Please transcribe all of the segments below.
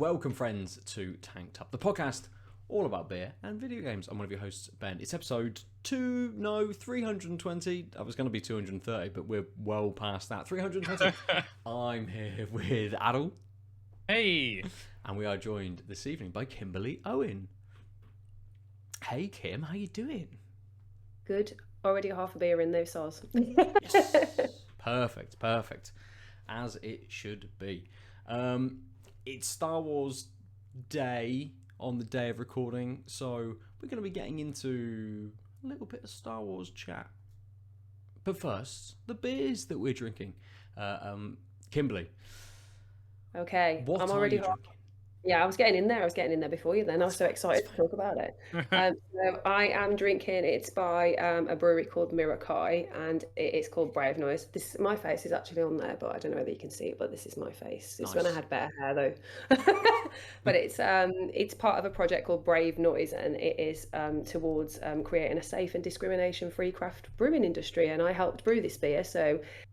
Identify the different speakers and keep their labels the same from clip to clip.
Speaker 1: welcome friends to Tanked Up, the podcast all about beer and video games. I'm one of your hosts, Ben. It's episode 320. I was going to be 230, but we're well past that. 320. I'm here with Aadil.
Speaker 2: Hey!
Speaker 1: And we are joined this evening by Kimberley Owens. Hey Kim, how you doing?
Speaker 3: Good. Already half a beer in those sauce.
Speaker 1: Yes. Perfect. As it should be. It's Star Wars Day on the day of recording, so we're going to be getting into a little bit of Star Wars chat. But first, the beers that we're drinking. Kimberley.
Speaker 3: Okay.
Speaker 1: What
Speaker 3: I'm
Speaker 1: are
Speaker 3: already
Speaker 1: you drinking?
Speaker 3: Yeah, I was getting in there before you then. I was so excited to talk about it. So I am drinking, it's by a brewery called Mirakai, and it's called Brave Noise. My face is actually on there, but I don't know whether you can see it, but this is my face. It's when I had better hair though. But it's part of a project called Brave Noise, and it is towards creating a safe and discrimination-free craft brewing industry, and I helped brew this beer,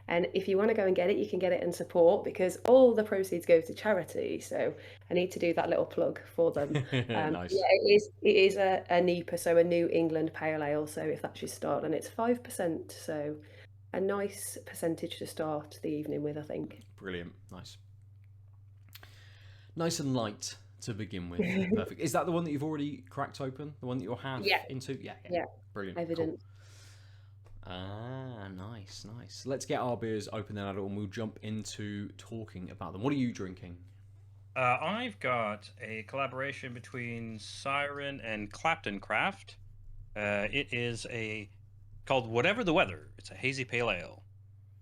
Speaker 3: and if you want to go and get it, you can get it and support, because all the proceeds go to charity. So I need to do that little plug for them.
Speaker 1: Nice.
Speaker 3: Yeah, it is a NEPA, so a New England Pale Ale. So if that's your start, and it's 5%, so a nice percentage to start the evening with, I think.
Speaker 1: Brilliant. Nice and light to begin with. Perfect. Is that the one that you've already cracked open? The one that you're half into? Yeah. Brilliant.
Speaker 3: Evident.
Speaker 1: Cool. Nice. Let's get our beers open then, Aadil, and we'll jump into talking about them. What are you drinking?
Speaker 2: I've got a collaboration between Siren and Clapton Craft. It is called Whatever the Weather. It's a hazy pale ale.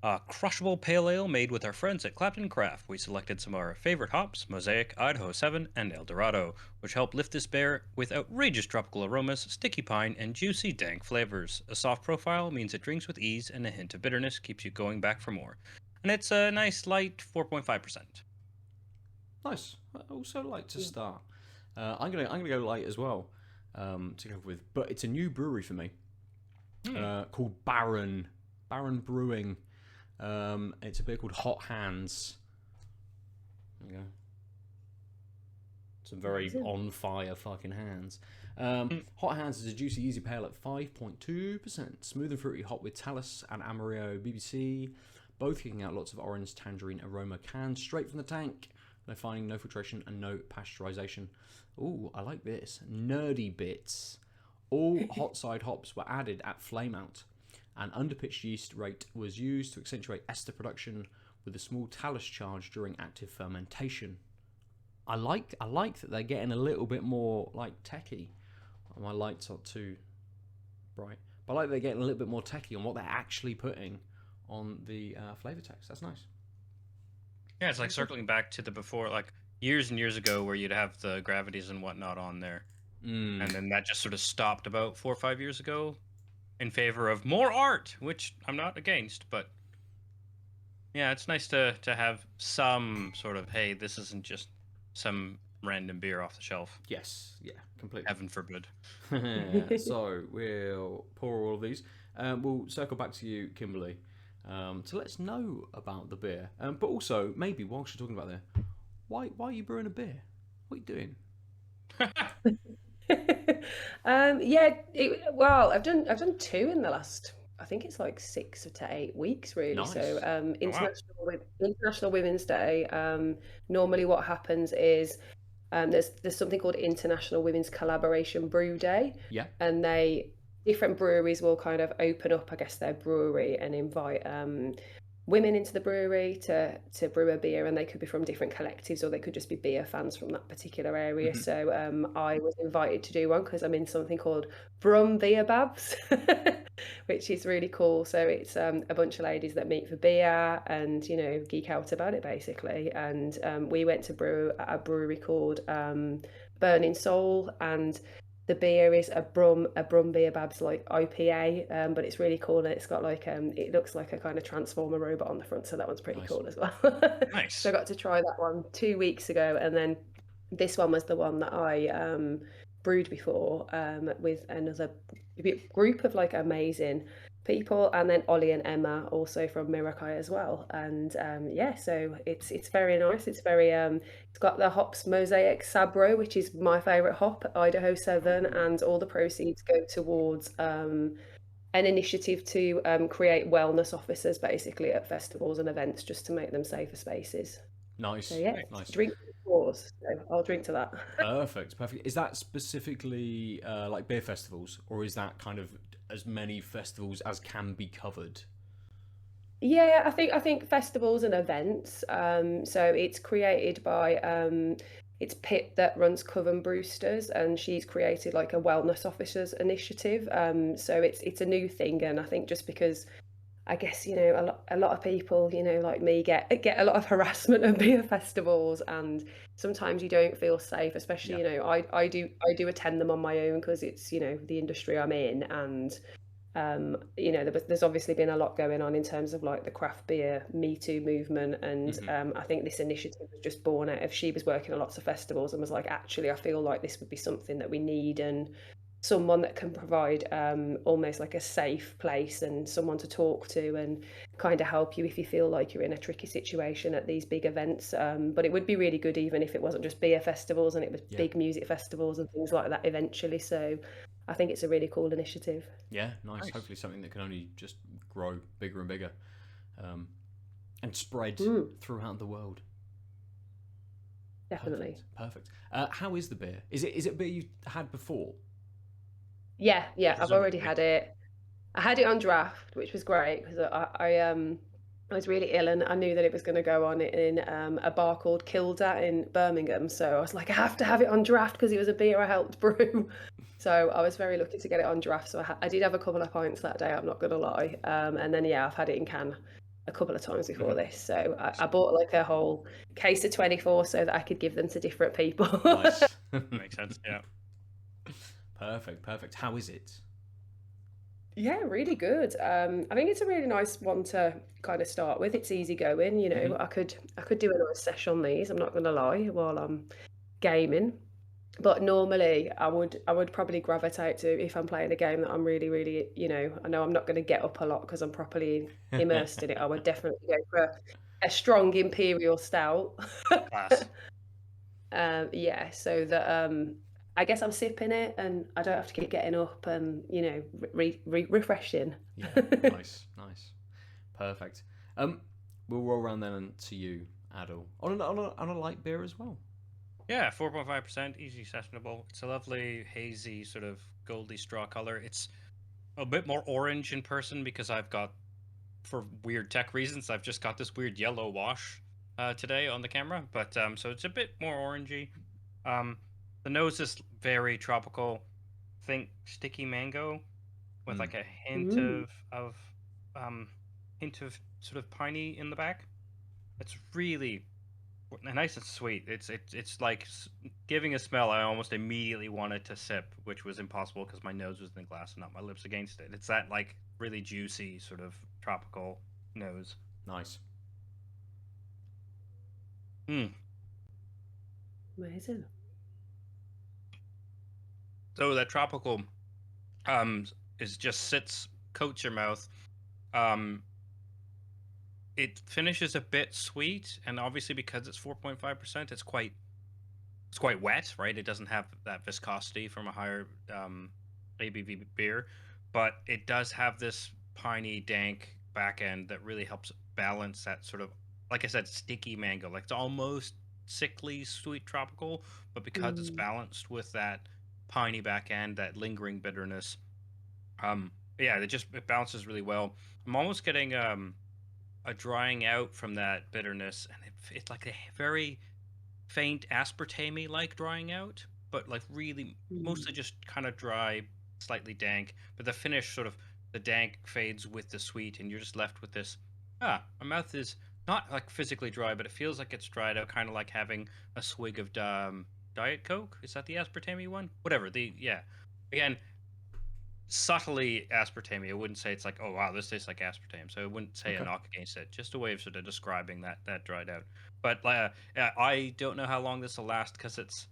Speaker 2: A crushable pale ale made with our friends at Clapton Craft. We selected some of our favorite hops, Mosaic, Idaho 7, and El Dorado, which help lift this beer with outrageous tropical aromas, sticky pine, and juicy, dank flavors. A soft profile means it drinks with ease, and a hint of bitterness keeps you going back for more. And it's a nice, light 4.5%.
Speaker 1: Nice. Also light to start. I'm gonna go light as well to go with, but it's a new brewery for me called Baron Brewing. It's a beer called Hot Hands. There you go. Some very on fire fucking hands. Hot Hands is a juicy, easy pale at 5.2%. Smooth and fruity hop with Talus and Amarillo BBC. Both kicking out lots of orange tangerine aroma canned straight from the tank. No fining, no filtration, and no pasteurization. Ooh, I like this. Nerdy bits. All hot side hops were added at flame out. An underpitched yeast rate was used to accentuate ester production with a small talus charge during active fermentation. I like that they're getting a little bit more like techie. My lights are too bright, but I like they're getting a little bit more techie on what they're actually putting on the flavor text. That's nice.
Speaker 2: Yeah, it's like circling back to the before, like years and years ago, where you'd have the gravities and whatnot on there, and then that just sort of stopped about 4 or 5 years ago in favor of more art, which I'm not against, but yeah, it's nice to have some sort of, hey, this isn't just some random beer off the shelf.
Speaker 1: Yes, yeah, completely.
Speaker 2: Heaven forbid.
Speaker 1: So we'll pour all of these. We'll circle back to you, Kimberley, to let us know about the beer. But also, maybe whilst you're talking about there, why are you brewing a beer? What are you doing?
Speaker 3: I've done two in the last, I think it's like 6 to 8 weeks really.
Speaker 1: Nice.
Speaker 3: So International Women's Day, normally what happens is there's something called International Women's Collaboration Brew Day, and different breweries will kind of open up, I guess, their brewery and invite women into the brewery to brew a beer, and they could be from different collectives, or they could just be beer fans from that particular area. So I was invited to do one because I'm in something called Brum Beer Babs, which is really cool. So it's a bunch of ladies that meet for beer and geek out about it basically. And we went to brew at a brewery called Burning Soul, and the beer is a Brum Beer Babs like IPA, but it's really cool, and it's got like it looks like a kind of transformer robot on the front, so that one's pretty cool as well.
Speaker 2: Nice.
Speaker 3: So I got to try that one 2 weeks ago, and then this one was the one that I brewed before with another group of like amazing people, and then Ollie and Emma also from Mirakai as well. And yeah, so it's very nice. It's very it's got the hops Mosaic Sabro, which is my favorite hop, Idaho 7, and all the proceeds go towards an initiative to create wellness officers basically at festivals and events, just to make them safer spaces.
Speaker 1: Nice.
Speaker 3: So yeah,
Speaker 1: Nice.
Speaker 3: drink pause. So I'll drink to that.
Speaker 1: Perfect. Is that specifically like beer festivals, or is that kind of as many festivals as can be covered?
Speaker 3: Yeah, I think festivals and events. So it's created by it's Pip that runs Coven Brewsters, and she's created like a wellness officers initiative. So it's a new thing, and I think just because I guess a lot of people like me get a lot of harassment at beer festivals, and sometimes you don't feel safe, especially I do attend them on my own because it's the industry I'm in, and there's obviously been a lot going on in terms of like the craft beer Me Too movement, and I think this initiative was just born out of she was working at lots of festivals and was like, actually I feel like this would be something that we need, and someone that can provide almost like a safe place and someone to talk to and kind of help you if you feel like you're in a tricky situation at these big events. But it would be really good even if it wasn't just beer festivals and it was big music festivals and things like that eventually. So I think it's a really cool initiative.
Speaker 1: Yeah, nice. Hopefully something that can only just grow bigger and bigger and spread throughout the world.
Speaker 3: Definitely.
Speaker 1: Perfect. How is the beer? Is it beer you had before?
Speaker 3: Yeah, I've already had it. I had it on draft, which was great because I was really ill and I knew that it was going to go on in a bar called Kilda in Birmingham. So I was like, I have to have it on draft because it was a beer I helped brew. So I was very lucky to get it on draft. So I did have a couple of pints that day, I'm not going to lie. And then, I've had it in can a couple of times before this. So I bought like a whole case of 24 so that I could give them to different people.
Speaker 1: Nice.
Speaker 2: Makes sense, yeah.
Speaker 1: Perfect. How is it?
Speaker 3: Yeah, really good. I think it's a really nice one to kind of start with. It's easy going, I could do a nice session on these, I'm not gonna lie, while I'm gaming. But normally I would probably gravitate to, if I'm playing a game that I'm really, really, I know I'm not gonna get up a lot because I'm properly immersed in it. I would definitely go for a strong imperial stout.
Speaker 2: Class.
Speaker 3: Yeah, so that I guess I'm sipping it and I don't have to keep getting up and refreshing.
Speaker 1: Yeah, nice. Perfect. We'll roll around then to you, Aadil. On a light beer as well.
Speaker 2: Yeah, 4.5%, easy sessionable. It's a lovely hazy sort of goldy straw color. It's a bit more orange in person because for weird tech reasons, I've just got this weird yellow wash today on the camera. But so it's a bit more orangey. The nose is very tropical. Think sticky mango with like a hint of sort of piney in the back. It's really nice and sweet. It's like giving a smell I almost immediately wanted to sip, which was impossible because my nose was in the glass and not my lips against it. It's that like really juicy sort of tropical nose.
Speaker 1: Nice.
Speaker 3: Amazing.
Speaker 2: So that tropical coats your mouth. It finishes a bit sweet, and obviously because it's 4.5%, it's quite wet, right? It doesn't have that viscosity from a higher ABV beer, but it does have this piney, dank back end that really helps balance that sort of, like I said, sticky mango. Like it's almost sickly sweet tropical, but because it's balanced with that piney back end, that lingering bitterness, it balances really well. I'm almost getting a drying out from that bitterness, and it's like a very faint aspartame like drying out, but like really mostly just kind of dry, slightly dank, but the finish sort of the dank fades with the sweet and you're just left with this my mouth is not like physically dry, but it feels like it's dried out, kind of like having a swig of Diet Coke. Is that the aspartame one? Whatever. Again, subtly aspartame. I wouldn't say it's like, oh wow, this tastes like aspartame. So I wouldn't say a knock against it. Just a way of sort of describing that dried out. But I don't know how long this will last because it's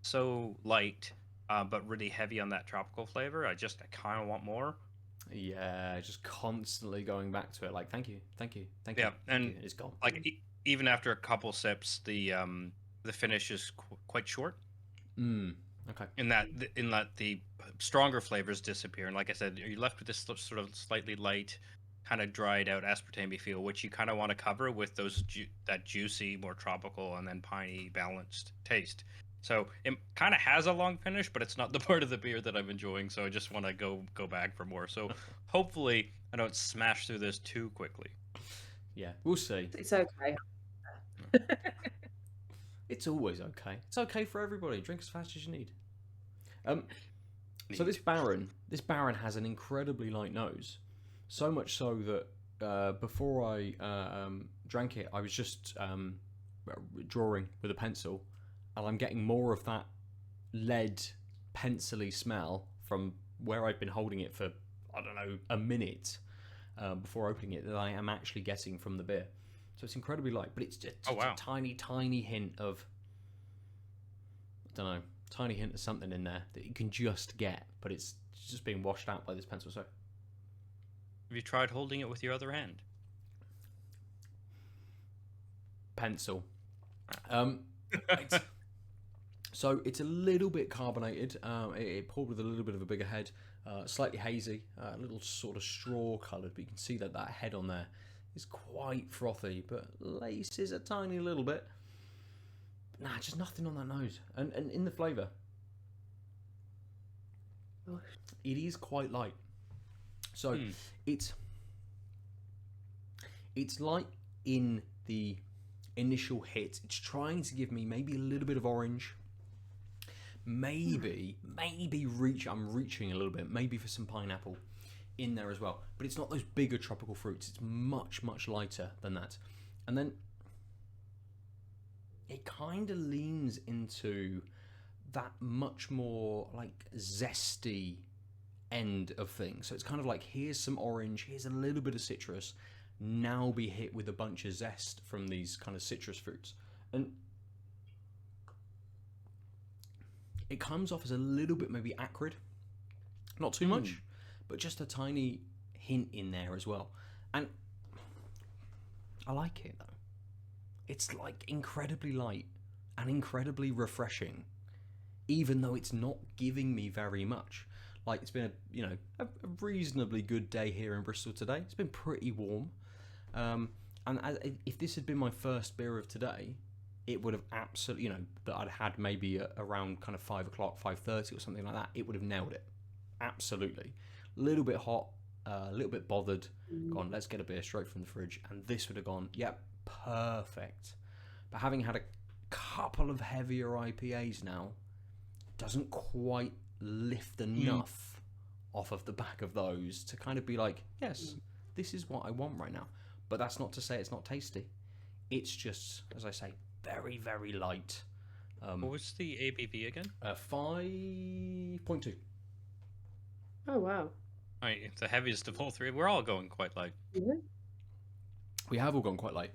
Speaker 2: so light. but really heavy on that tropical flavor. I kind of want more.
Speaker 1: Yeah, just constantly going back to it. Like, thank you, thank you, thank you.
Speaker 2: Yeah,
Speaker 1: thank
Speaker 2: and
Speaker 1: you. It's gone.
Speaker 2: like even after a couple sips, the finish is quite short.
Speaker 1: Okay.
Speaker 2: In that the stronger flavors disappear, and like I said, you're left with this sort of slightly light, kind of dried out aspartame feel, which you kind of want to cover with those that juicy, more tropical, and then piney balanced taste. So it kind of has a long finish, but it's not the part of the beer that I'm enjoying. So I just want to go back for more. So hopefully I don't smash through this too quickly.
Speaker 1: Yeah, we'll see.
Speaker 3: It's okay.
Speaker 1: It's always okay. It's okay for everybody. Drink as fast as you need. So this Baron has an incredibly light nose, so much so that before I drank it, I was just drawing with a pencil, and I'm getting more of that lead pencil-y smell from where I've been holding it for, I don't know, a minute before opening it, that I am actually getting from the beer. So it's incredibly light, but it's just a tiny, tiny hint of, I don't know, tiny hint of something in there that you can just get, but it's just being washed out by this pencil. So,
Speaker 2: have you tried holding it with your other hand?
Speaker 1: Pencil. So it's a little bit carbonated. It poured with a little bit of a bigger head, slightly hazy, a little sort of straw coloured, but you can see that head on there is quite frothy, but laces a tiny little bit. Nah, just nothing on that nose. And in the flavour, it is quite light. So it's light in the initial hit. It's trying to give me maybe a little bit of orange. Maybe I'm reaching a little bit, maybe for some pineapple in there as well. But it's not those bigger tropical fruits. It's much, much lighter than that. And then it kind of leans into that much more like zesty end of things. So it's kind of like, here's some orange, here's a little bit of citrus, now be hit with a bunch of zest from these kind of citrus fruits. And it comes off as a little bit maybe acrid, not too much, but just a tiny hint in there as well. And I like it though. It's like incredibly light and incredibly refreshing, even though it's not giving me very much. Like, it's been a reasonably good day here in Bristol today. It's been pretty warm, and if this had been my first beer of today, it would have absolutely, that I'd had maybe around kind of 5 o'clock, 5:30 or something like that, it would have nailed it. Absolutely. A little bit hot, a little bit bothered, gone, let's get a beer straight from the fridge, and this would have gone, yep, perfect. But having had a couple of heavier IPAs now, doesn't quite lift enough off of the back of those to kind of be like, yes, this is what I want right now. But that's not to say it's not tasty. It's just, as I say, very, very light.
Speaker 2: What was the ABV again?
Speaker 1: 5.2.
Speaker 3: Oh, wow.
Speaker 2: The heaviest of all three. We're all going quite light.
Speaker 3: Mm-hmm.
Speaker 1: We have all gone quite light.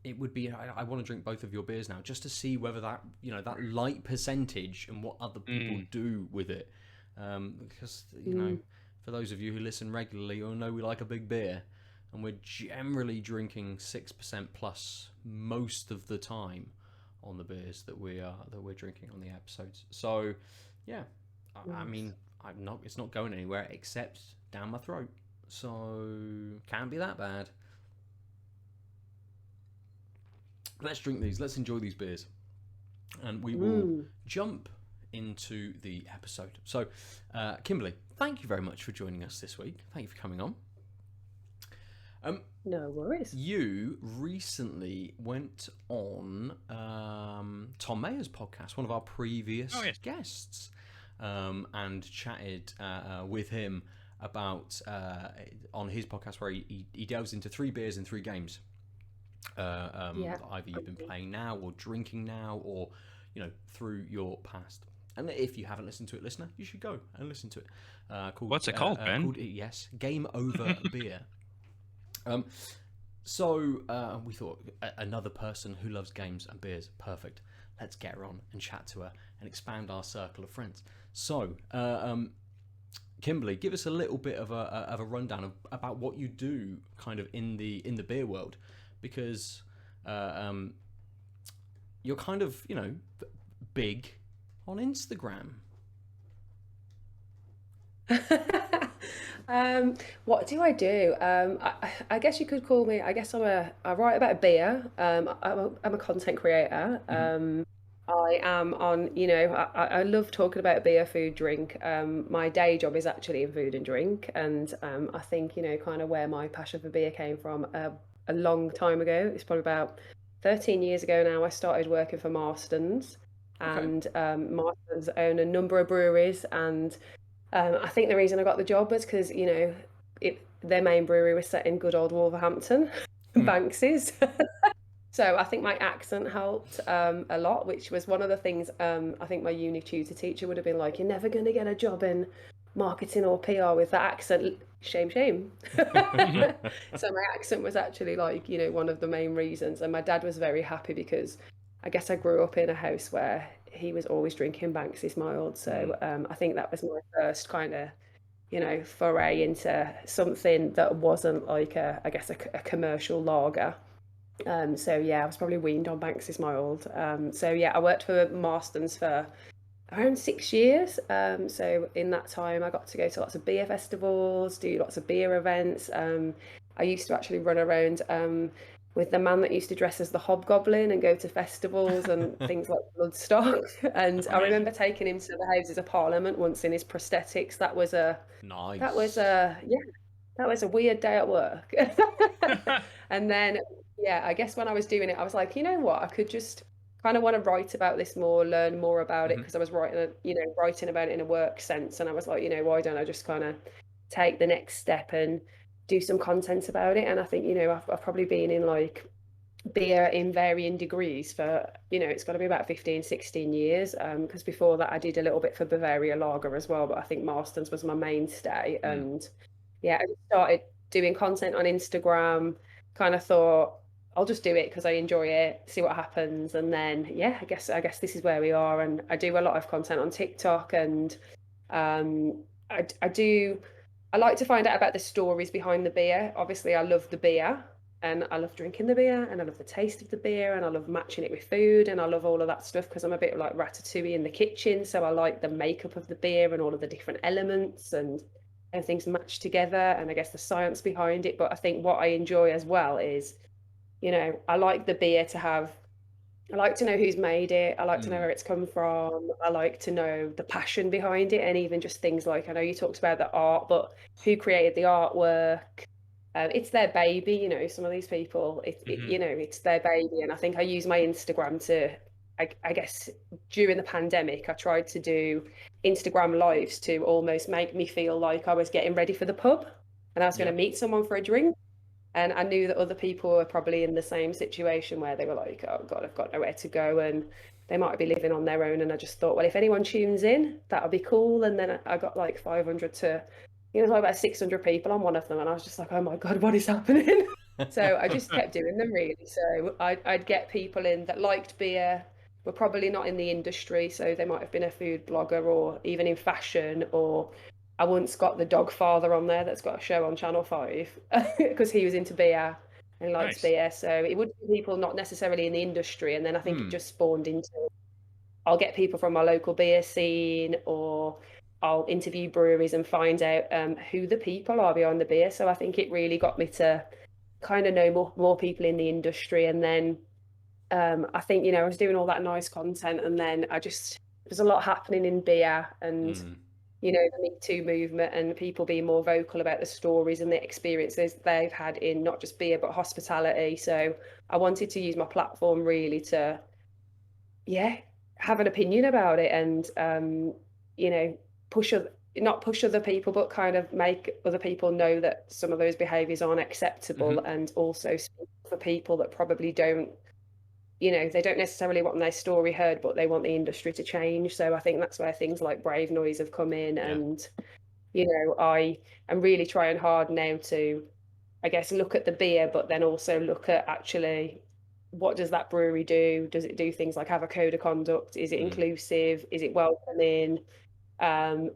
Speaker 1: It would be, I want to drink both of your beers now, just to see whether that, that light percentage and what other people do with it. Because, for those of you who listen regularly, you'll know we like a big beer, and we're generally drinking 6% plus most of the time on the beers that we're drinking on the episodes. So, yeah, I mean, it's not going anywhere except down my throat. So, can't be that bad. Let's drink these. Let's enjoy these beers. And we will jump into the episode. So, Kimberley, thank you very much for joining us this week. Thank you for coming on.
Speaker 3: No worries.
Speaker 1: You recently went on Tom Mayer's podcast, one of our previous guests, and chatted with him about, on his podcast, where he delves into 3 beers and 3 games. Either you've been playing now or drinking now, or through your past. And if you haven't listened to it, listener, you should go and listen to it.
Speaker 2: What's it called, Ben?
Speaker 1: Yes, Game Over Beer. So we thought, another person who loves games and beers, perfect. let's get her on and chat to her and expand our circle of friends. So, Kimberley, give us a little bit of a rundown about what you do kind of in the beer world, because you're kind of, you know, big on Instagram.
Speaker 3: What do I do? I guess you could call me. I guess I write about beer. I'm a content creator. I am on. You know, I love talking about beer, food, drink. My day job is actually in food and drink, and I think, you know, kind of where my passion for beer came from a long time ago. It's probably about 13 years ago now. I started working for Marston's, and Marston's own a number of breweries, and I think the reason I got the job was because, you know, their main brewery was set in good old Wolverhampton, Banksy's. So I think my accent helped a lot, which was one of the things I think my uni tutor teacher would have been like, you're never going to get a job in marketing or PR with that accent. Shame, shame. So my accent was actually like, you know, one of the main reasons. And my dad was very happy because I guess I grew up in a house where he was always drinking Banksy's mild. So I think that was my first kind of, you know, foray into something that wasn't like I guess a commercial lager. So yeah, I was probably weaned on Banksy's mild. So yeah, I worked for Marston's for around 6 years. So in that time, I got to go to lots of beer festivals, do lots of beer events. I used to actually run around with the man that used to dress as the Hobgoblin and go to festivals and things like Bloodstock. And I remember taking him to the Houses of Parliament once in his prosthetics. That was a weird day at work. And then I guess when I was doing it, I was like, you know what, I could just kind of want to write about this more, learn more about it, because I was writing about it in a work sense, and I was like, you know, why don't I just kind of take the next step and do some content about it? And I think, you know, I've probably been in like beer in varying degrees for, you know, it's got to be about 15-16 years, because before that I did a little bit for Bavaria Lager as well, but I think Marston's was my mainstay. And I just started doing content on Instagram, kind of thought I'll just do it because I enjoy it, see what happens. And then I guess this is where we are. And I do a lot of content on TikTok, and I like to find out about the stories behind the beer. Obviously I love the beer, and I love drinking the beer, and I love the taste of the beer, and I love matching it with food, and I love all of that stuff because I'm a bit like Ratatouille in the kitchen. So I like the makeup of the beer and all of the different elements and everything's matched together, and I guess the science behind it. But I think what I enjoy as well is, you know, I like the beer I like to know who's made it. I like to know where it's come from. I like to know the passion behind it, and even just things like, I know you talked about the art, but who created the artwork? It's their baby, you know, some of these people, you know, it's their baby. And I think I use my Instagram to, I guess during the pandemic, I tried to do Instagram lives to almost make me feel like I was getting ready for the pub and I was going to meet someone for a drink. And I knew that other people were probably in the same situation where they were like, oh God, I've got nowhere to go. And they might be living on their own. And I just thought, well, if anyone tunes in, that'll be cool. And then I got like 500 to, you know, like about 600 people on one of them. And I was just like, oh my God, what is happening? So I just kept doing them really. So I'd get people in that liked beer, were probably not in the industry. So they might have been a food blogger or even in fashion, or I once got the dog father on there that's got a show on Channel 5 because he was into beer and likes beer. So it would be people not necessarily in the industry. And then I think it just spawned into, I'll get people from my local beer scene, or I'll interview breweries and find out who the people are behind the beer. So I think it really got me to kind of know more people in the industry. And then I think, you know, I was doing all that nice content, and then there's a lot happening in beer, and you know, the Me Too movement and people being more vocal about the stories and the experiences they've had in not just beer, but hospitality. So I wanted to use my platform really to, have an opinion about it, and, you know, not push other people, but kind of make other people know that some of those behaviours aren't acceptable, and also speak for people that probably don't, you know, they don't necessarily want their story heard, but they want the industry to change. So I think that's where things like Brave Noise have come in. And, you know, I am really trying hard now to, I guess, look at the beer, but then also look at actually what does that brewery do? Does it do things like have a code of conduct? Is it inclusive? Is it welcoming? And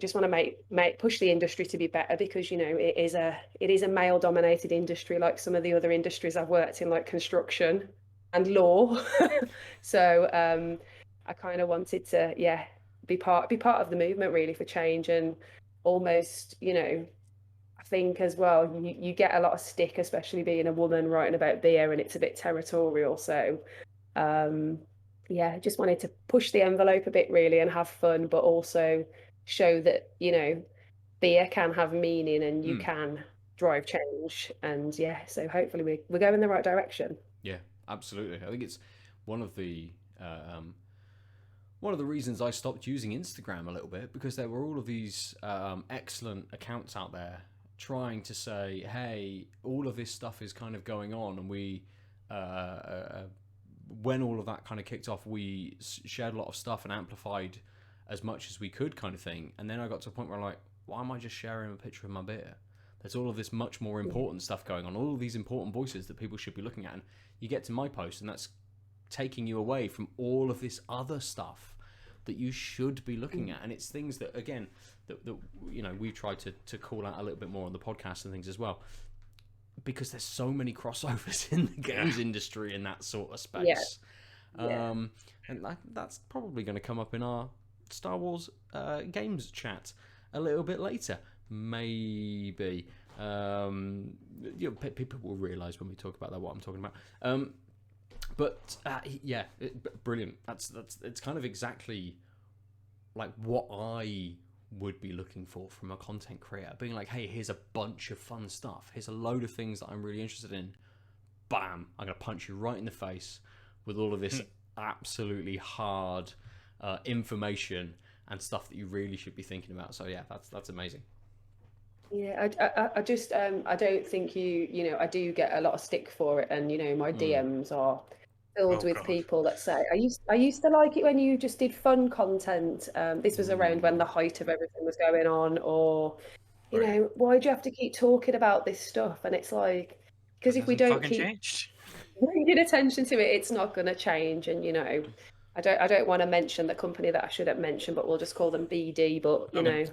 Speaker 3: just want to make push the industry to be better, because it is a male dominated industry, like some of the other industries I've worked in, like construction and law. So I kind of wanted to be part of the movement, really, for change. And almost I think as well, you get a lot of stick, especially being a woman writing about beer, and it's a bit territorial. So just wanted to push the envelope a bit, really, and have fun, but also show that beer can have meaning, and you can drive change. And so hopefully we're going in the right direction.
Speaker 1: Yeah, absolutely. I think it's one of the reasons I stopped using Instagram a little bit, because there were all of these excellent accounts out there trying to say, hey, all of this stuff is kind of going on, and we when all of that kind of kicked off, we shared a lot of stuff and amplified as much as we could, kind of thing. And then I got to a point where I'm like, why am I just sharing a picture of my beer? There's all of this much more important stuff going on, all of these important voices that people should be looking at. And you get to my post, and that's taking you away from all of this other stuff that you should be looking at. And it's things that, again, that we've tried to call out a little bit more on the podcast and things as well, because there's so many crossovers in the games industry in that sort of space. And that's probably going to come up in our Star Wars games chat a little bit later, maybe. People will realize when we talk about that what I'm talking about. Brilliant. It's kind of exactly like what I would be looking for from a content creator, being like, hey, here's a bunch of fun stuff, here's a load of things that I'm really interested in, bam, I'm gonna punch you right in the face with all of this absolutely hard information and stuff that you really should be thinking about. So that's amazing.
Speaker 3: I just I don't think I do get a lot of stick for it, and my DMs are filled with people that say, I used to like it when you just did fun content. This was around when the height of everything was going on, or why do you have to keep talking about this stuff? And it's like, because if we don't keep bringing attention to it, it's not going to change. And I don't want to mention the company that I shouldn't mention, but we'll just call them BD. But going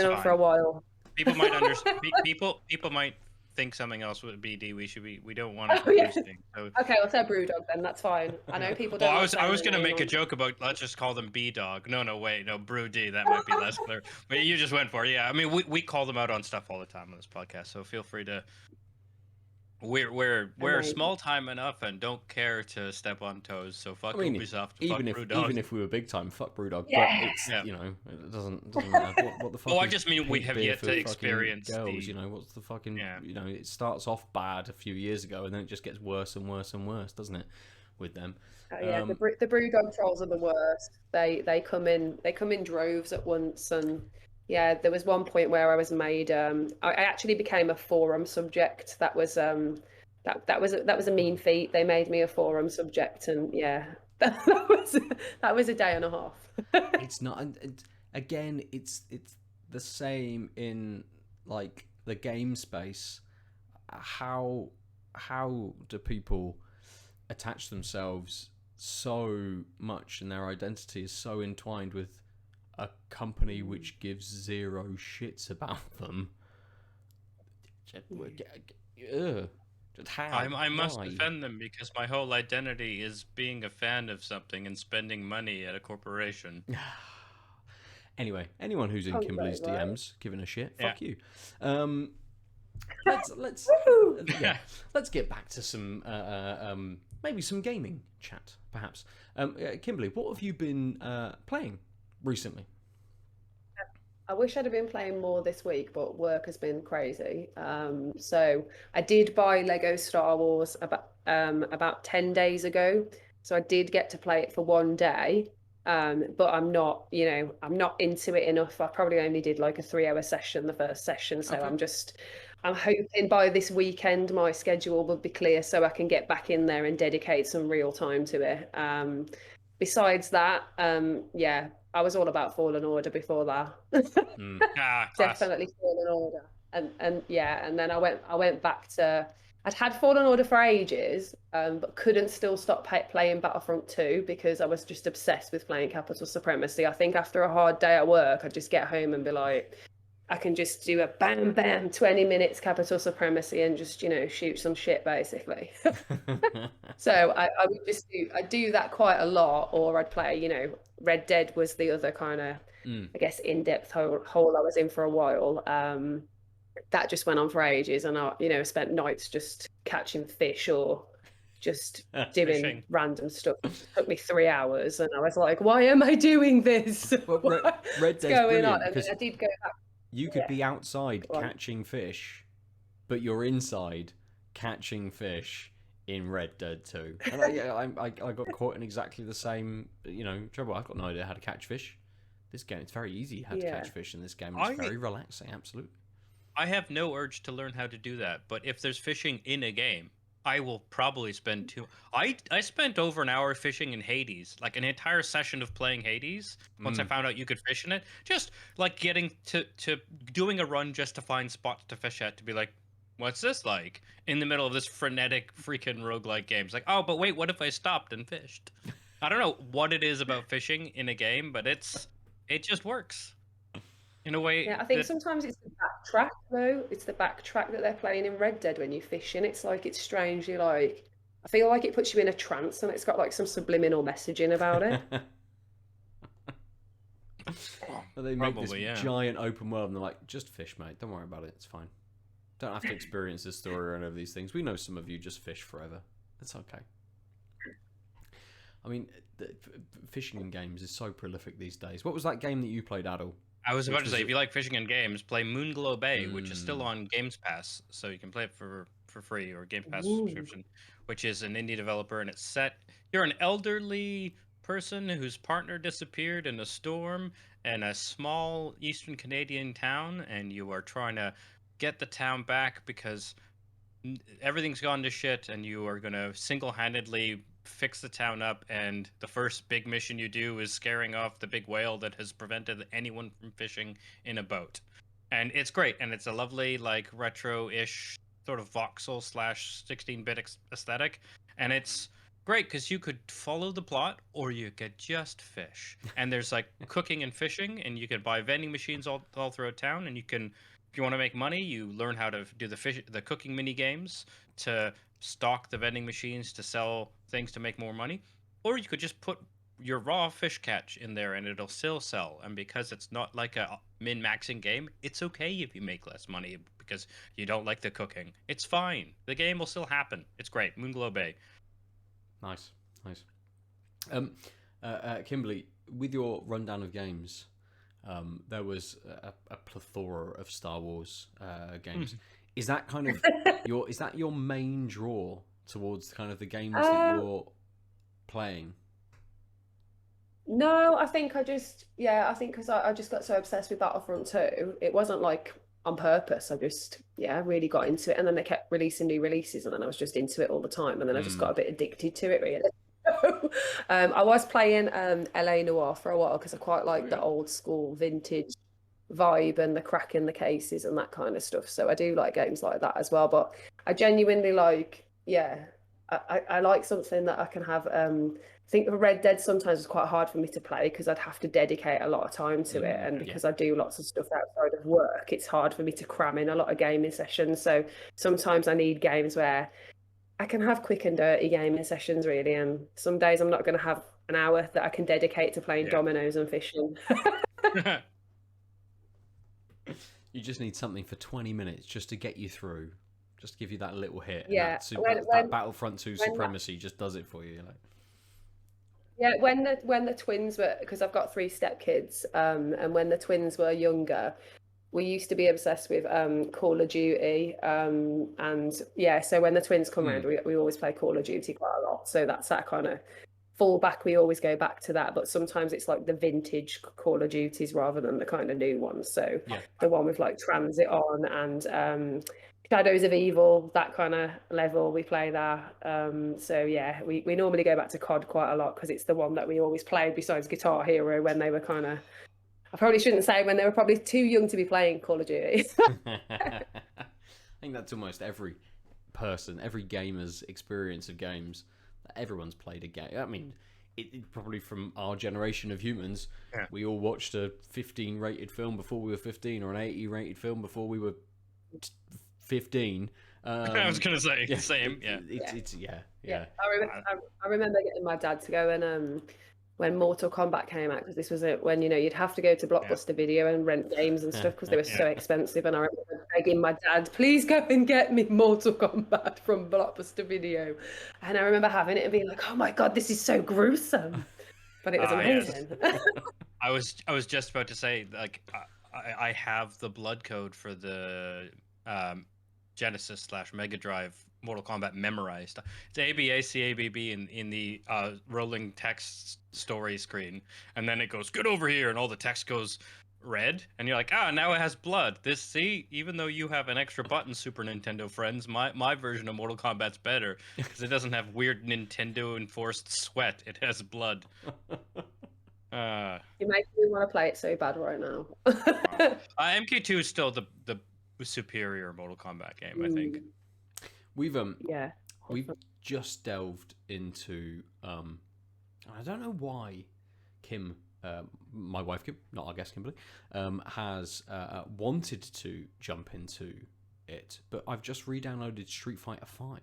Speaker 3: on for a while.
Speaker 2: People might understand. People might think something else with BD. We don't want to confuse things. So.
Speaker 3: Okay, I'll say Brewdog then. That's fine. I know people don't.
Speaker 2: Well, I was going to make a joke about, let's just call them B-Dog. No, wait, no, Brew D. That might be less clear. But you just went for it. Yeah, I mean, we call them out on stuff all the time on this podcast. So feel free to. We're small time enough and don't care to step on toes. So fuck Ubisoft.
Speaker 1: Even if we were big time, fuck Brewdog. Yeah. But it's it doesn't matter. What the fuck?
Speaker 2: Oh, I just mean we have yet to experience
Speaker 1: girls. What's the fucking? It starts off bad a few years ago, and then it just gets worse and worse and worse, doesn't it? With them.
Speaker 3: The Brewdog trolls are the worst. They come in droves at once, and. Yeah, there was one point where I was made. I actually became a forum subject. That was that was a mean feat. They made me a forum subject, and that was a day and a half.
Speaker 1: It's not. Again, it's the same in like the game space. How do people attach themselves so much, and their identity is so entwined with a company which gives zero shits about them?
Speaker 2: I must defend them, because my whole identity is being a fan of something and spending money at a corporation.
Speaker 1: Anyway, anyone who's in Kimberley's DMs giving a shit, fuck you. Let's get back to some maybe some gaming chat, perhaps. Kimberley, what have you been playing recently?
Speaker 3: I wish I'd have been playing more this week, but work has been crazy. So I did buy Lego Star Wars about 10 days ago. So I did get to play it for one day. But I'm not into it enough. I probably only did like a 3-hour session, the first session. So
Speaker 1: okay.
Speaker 3: I'm hoping by this weekend my schedule will be clear so I can get back in there and dedicate some real time to it. Besides that, I was all about Fallen Order before that. Definitely Fallen Order, and then I went back to I'd had Fallen Order for ages, but couldn't still stop playing Battlefront 2 because I was just obsessed with playing Capital Supremacy. I think after a hard day at work, I'd just get home and be like, I can just do a bam, bam, 20 minutes Capital Supremacy and just, shoot some shit, basically. So I would just do that quite a lot, or I'd play, Red Dead was the other kind of, I guess, in-depth hole I was in for a while. That just went on for ages, and I spent nights just catching fish or just doing
Speaker 2: fishing.
Speaker 3: random stuff. It took me 3 hours, and I was like, "Why am I doing this?
Speaker 1: Well, Red Dead's
Speaker 3: going on?"
Speaker 1: brilliant
Speaker 3: And I did go back.
Speaker 1: You could be outside catching fish, but you're inside catching fish in Red Dead 2. And I got caught in exactly the same trouble. I've got no idea how to catch fish. This game, it's very easy how to catch fish in this game. It's very relaxing, absolutely.
Speaker 2: I have no urge to learn how to do that, but if there's fishing in a game, I will probably spend two. I spent over an hour fishing in Hades, like an entire session of playing Hades. Once I found out you could fish in it, just like getting to doing a run just to find spots to fish at, to be like, what's this like? In the middle of this frenetic freaking roguelike game. It's like, oh, but wait, what if I stopped and fished? I don't know what it is about fishing in a game, but it just works. In a way,
Speaker 3: I think sometimes it's the backtrack though. It's the backtrack that they're playing in Red Dead when you're fishing. It's like it's strangely like I feel like it puts you in a trance, and it's got like some subliminal messaging about it.
Speaker 1: Well, they make this giant open world, and they're like, "Just fish, mate. Don't worry about it. It's fine. Don't have to experience this story or any of these things. We know some of you just fish forever. It's okay." I mean, fishing in games is so prolific these days. What was that game that you played, Aadil?
Speaker 2: I was about to say, if you like fishing in games, play Moonglow Bay, which is still on Games Pass, so you can play it for free, or Game Pass subscription, which is an indie developer, and it's set. You're an elderly person whose partner disappeared in a storm in a small Eastern Canadian town, and you are trying to get the town back because everything's gone to shit, and you are going to single-handedly fix the town up, and the first big mission you do is scaring off the big whale that has prevented anyone from fishing in a boat. And it's great, and it's a lovely, like, retro-ish sort of voxel / 16-bit aesthetic, and it's great because you could follow the plot or you could just fish. And there's like cooking and fishing, and you can buy vending machines all throughout town, and you can, if you want to make money, you learn how to do the cooking mini games to stock the vending machines to sell things to make more money, or you could just put your raw fish catch in there and it'll still sell. And because it's not like a min-maxing game, it's okay if you make less money because you don't like the cooking. It's fine. The game will still happen. It's great. Moonglow Bay.
Speaker 1: Nice. Kimberley, with your rundown of games, there was a plethora of Star Wars games. Is that kind of your main draw towards kind of the games that you're playing?
Speaker 3: No, I think because I just got so obsessed with Battlefront 2, it wasn't like on purpose. I just really got into it, and then they kept releasing new releases, and then I was just into it all the time, and then I just got a bit addicted to it, really. I was playing LA Noire for a while because I quite like the old school vintage vibe and the crack in the cases and that kind of stuff. So I do like games like that as well. But I genuinely like, I like something that I can have. I think Red Dead sometimes is quite hard for me to play because I'd have to dedicate a lot of time to it, and because I do lots of stuff outside of work, it's hard for me to cram in a lot of gaming sessions. So sometimes I need games where I can have quick and dirty gaming sessions, really. And some days I'm not going to have an hour that I can dedicate to playing dominoes and fishing.
Speaker 1: You just need something for 20 minutes just to get you through, just to give you that little hit.
Speaker 3: Yeah,
Speaker 1: and that Battlefront 2 supremacy just does it for you. Like.
Speaker 3: Yeah, when the twins were, because I've got 3 stepkids, and when the twins were younger, we used to be obsessed with Call of Duty, and so when the twins come around, we always play Call of Duty quite a lot. So that's that kind of fallback. We always go back to that, but sometimes it's like the vintage Call of Duties rather than the kind of new ones. So the one with like Transit on and Shadows of Evil, that kind of level, we play that. We normally go back to COD quite a lot because it's the one that we always played besides Guitar Hero when they were kind of, I probably shouldn't say when they were probably too young to be playing Call of Duty.
Speaker 1: I think that's almost every person, every gamer's experience of games, everyone's played a game. I mean, it probably from our generation of humans, we all watched a 15 rated film before we were 15, or an 80 rated film before we were 15.
Speaker 2: I was gonna say same.
Speaker 3: I remember getting my dad to go and when Mortal Kombat came out, because this was when you'd have to go to Blockbuster Video and rent games and stuff because they were so expensive. And I remember begging my dad, please go and get me Mortal Kombat from Blockbuster Video. And I remember having it and being like, oh my god, this is so gruesome, but it was amazing.
Speaker 2: Yes. I was just about to say, like, I have the blood code for the Genesis / Mega Drive Mortal Kombat memorized. It's ABACABB in the rolling text story screen, and then it goes, get over here, and all the text goes red, and you're like, now it has blood. Even though you have an extra button, Super Nintendo friends, my version of Mortal Kombat's better because it doesn't have weird Nintendo enforced sweat. It has blood.
Speaker 3: You make me want to play it so bad right now.
Speaker 2: MK2 is still the superior Mortal Kombat game, I think.
Speaker 1: We've just delved into I don't know why Kim, my wife Kim, not our guest Kimberley, has wanted to jump into it, but I've just re-downloaded Street Fighter 5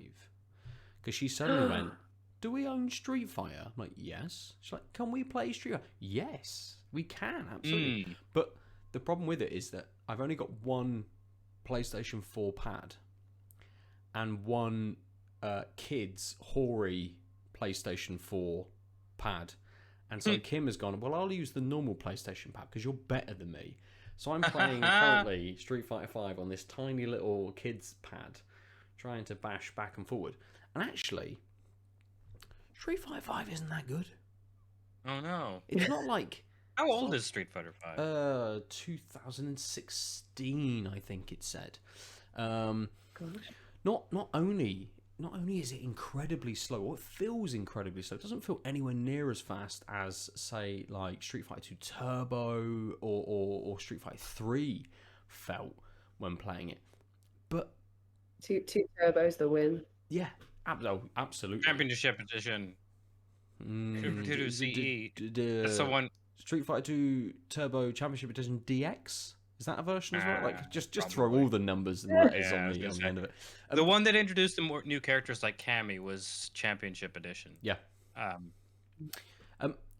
Speaker 1: because she suddenly went, do we own Street Fighter? I'm like, yes. She's like, can we play Street Fighter? Yes, we can, absolutely. But the problem with it is that I've only got one PlayStation 4 pad and one kid's hoary PlayStation 4 pad. And so Kim has gone, well, I'll use the normal PlayStation pad because you're better than me. So I'm playing currently Street Fighter 5 on this tiny little kid's pad, trying to bash back and forward. And actually, Street Fighter 5 isn't that good.
Speaker 2: Oh, no.
Speaker 1: It's not like...
Speaker 2: How old is Street Fighter 5?
Speaker 1: 2016, I think it said. Not only is it incredibly slow, or it feels incredibly slow. It doesn't feel anywhere near as fast as, say, like Street Fighter 2 Turbo or Street Fighter 3 felt when playing it. But
Speaker 3: two turbos the win.
Speaker 1: Yeah, absolutely.
Speaker 2: Championship edition. Super 2 CE. That's the one.
Speaker 1: Street Fighter 2 Turbo Championship Edition DX. Is that a version as well? Like, just
Speaker 2: probably.
Speaker 1: Throw all the numbers and letters on the end of it.
Speaker 2: The one that introduced the more new characters like Cammy was Championship Edition.
Speaker 1: Yeah.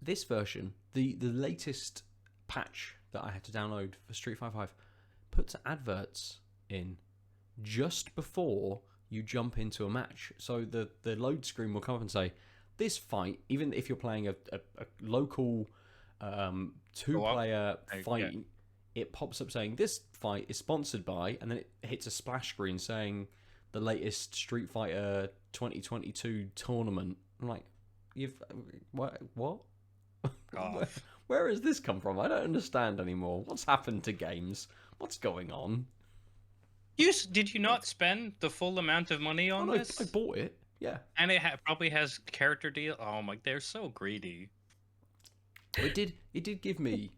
Speaker 1: This version, the latest patch that I had to download for Street Fighter 5, puts adverts in just before you jump into a match. So the load screen will come up and say, this fight, even if you're playing a local two-player fight, it pops up saying this fight is sponsored by, and then it hits a splash screen saying the latest Street Fighter 2022 tournament. I'm like, what? Where has this come from? I don't understand anymore. What's happened to games? What's going on?
Speaker 2: Did you not spend the full amount of money on this?
Speaker 1: I bought it. Yeah,
Speaker 2: and it probably has character deal. Oh my, they're so greedy.
Speaker 1: It did give me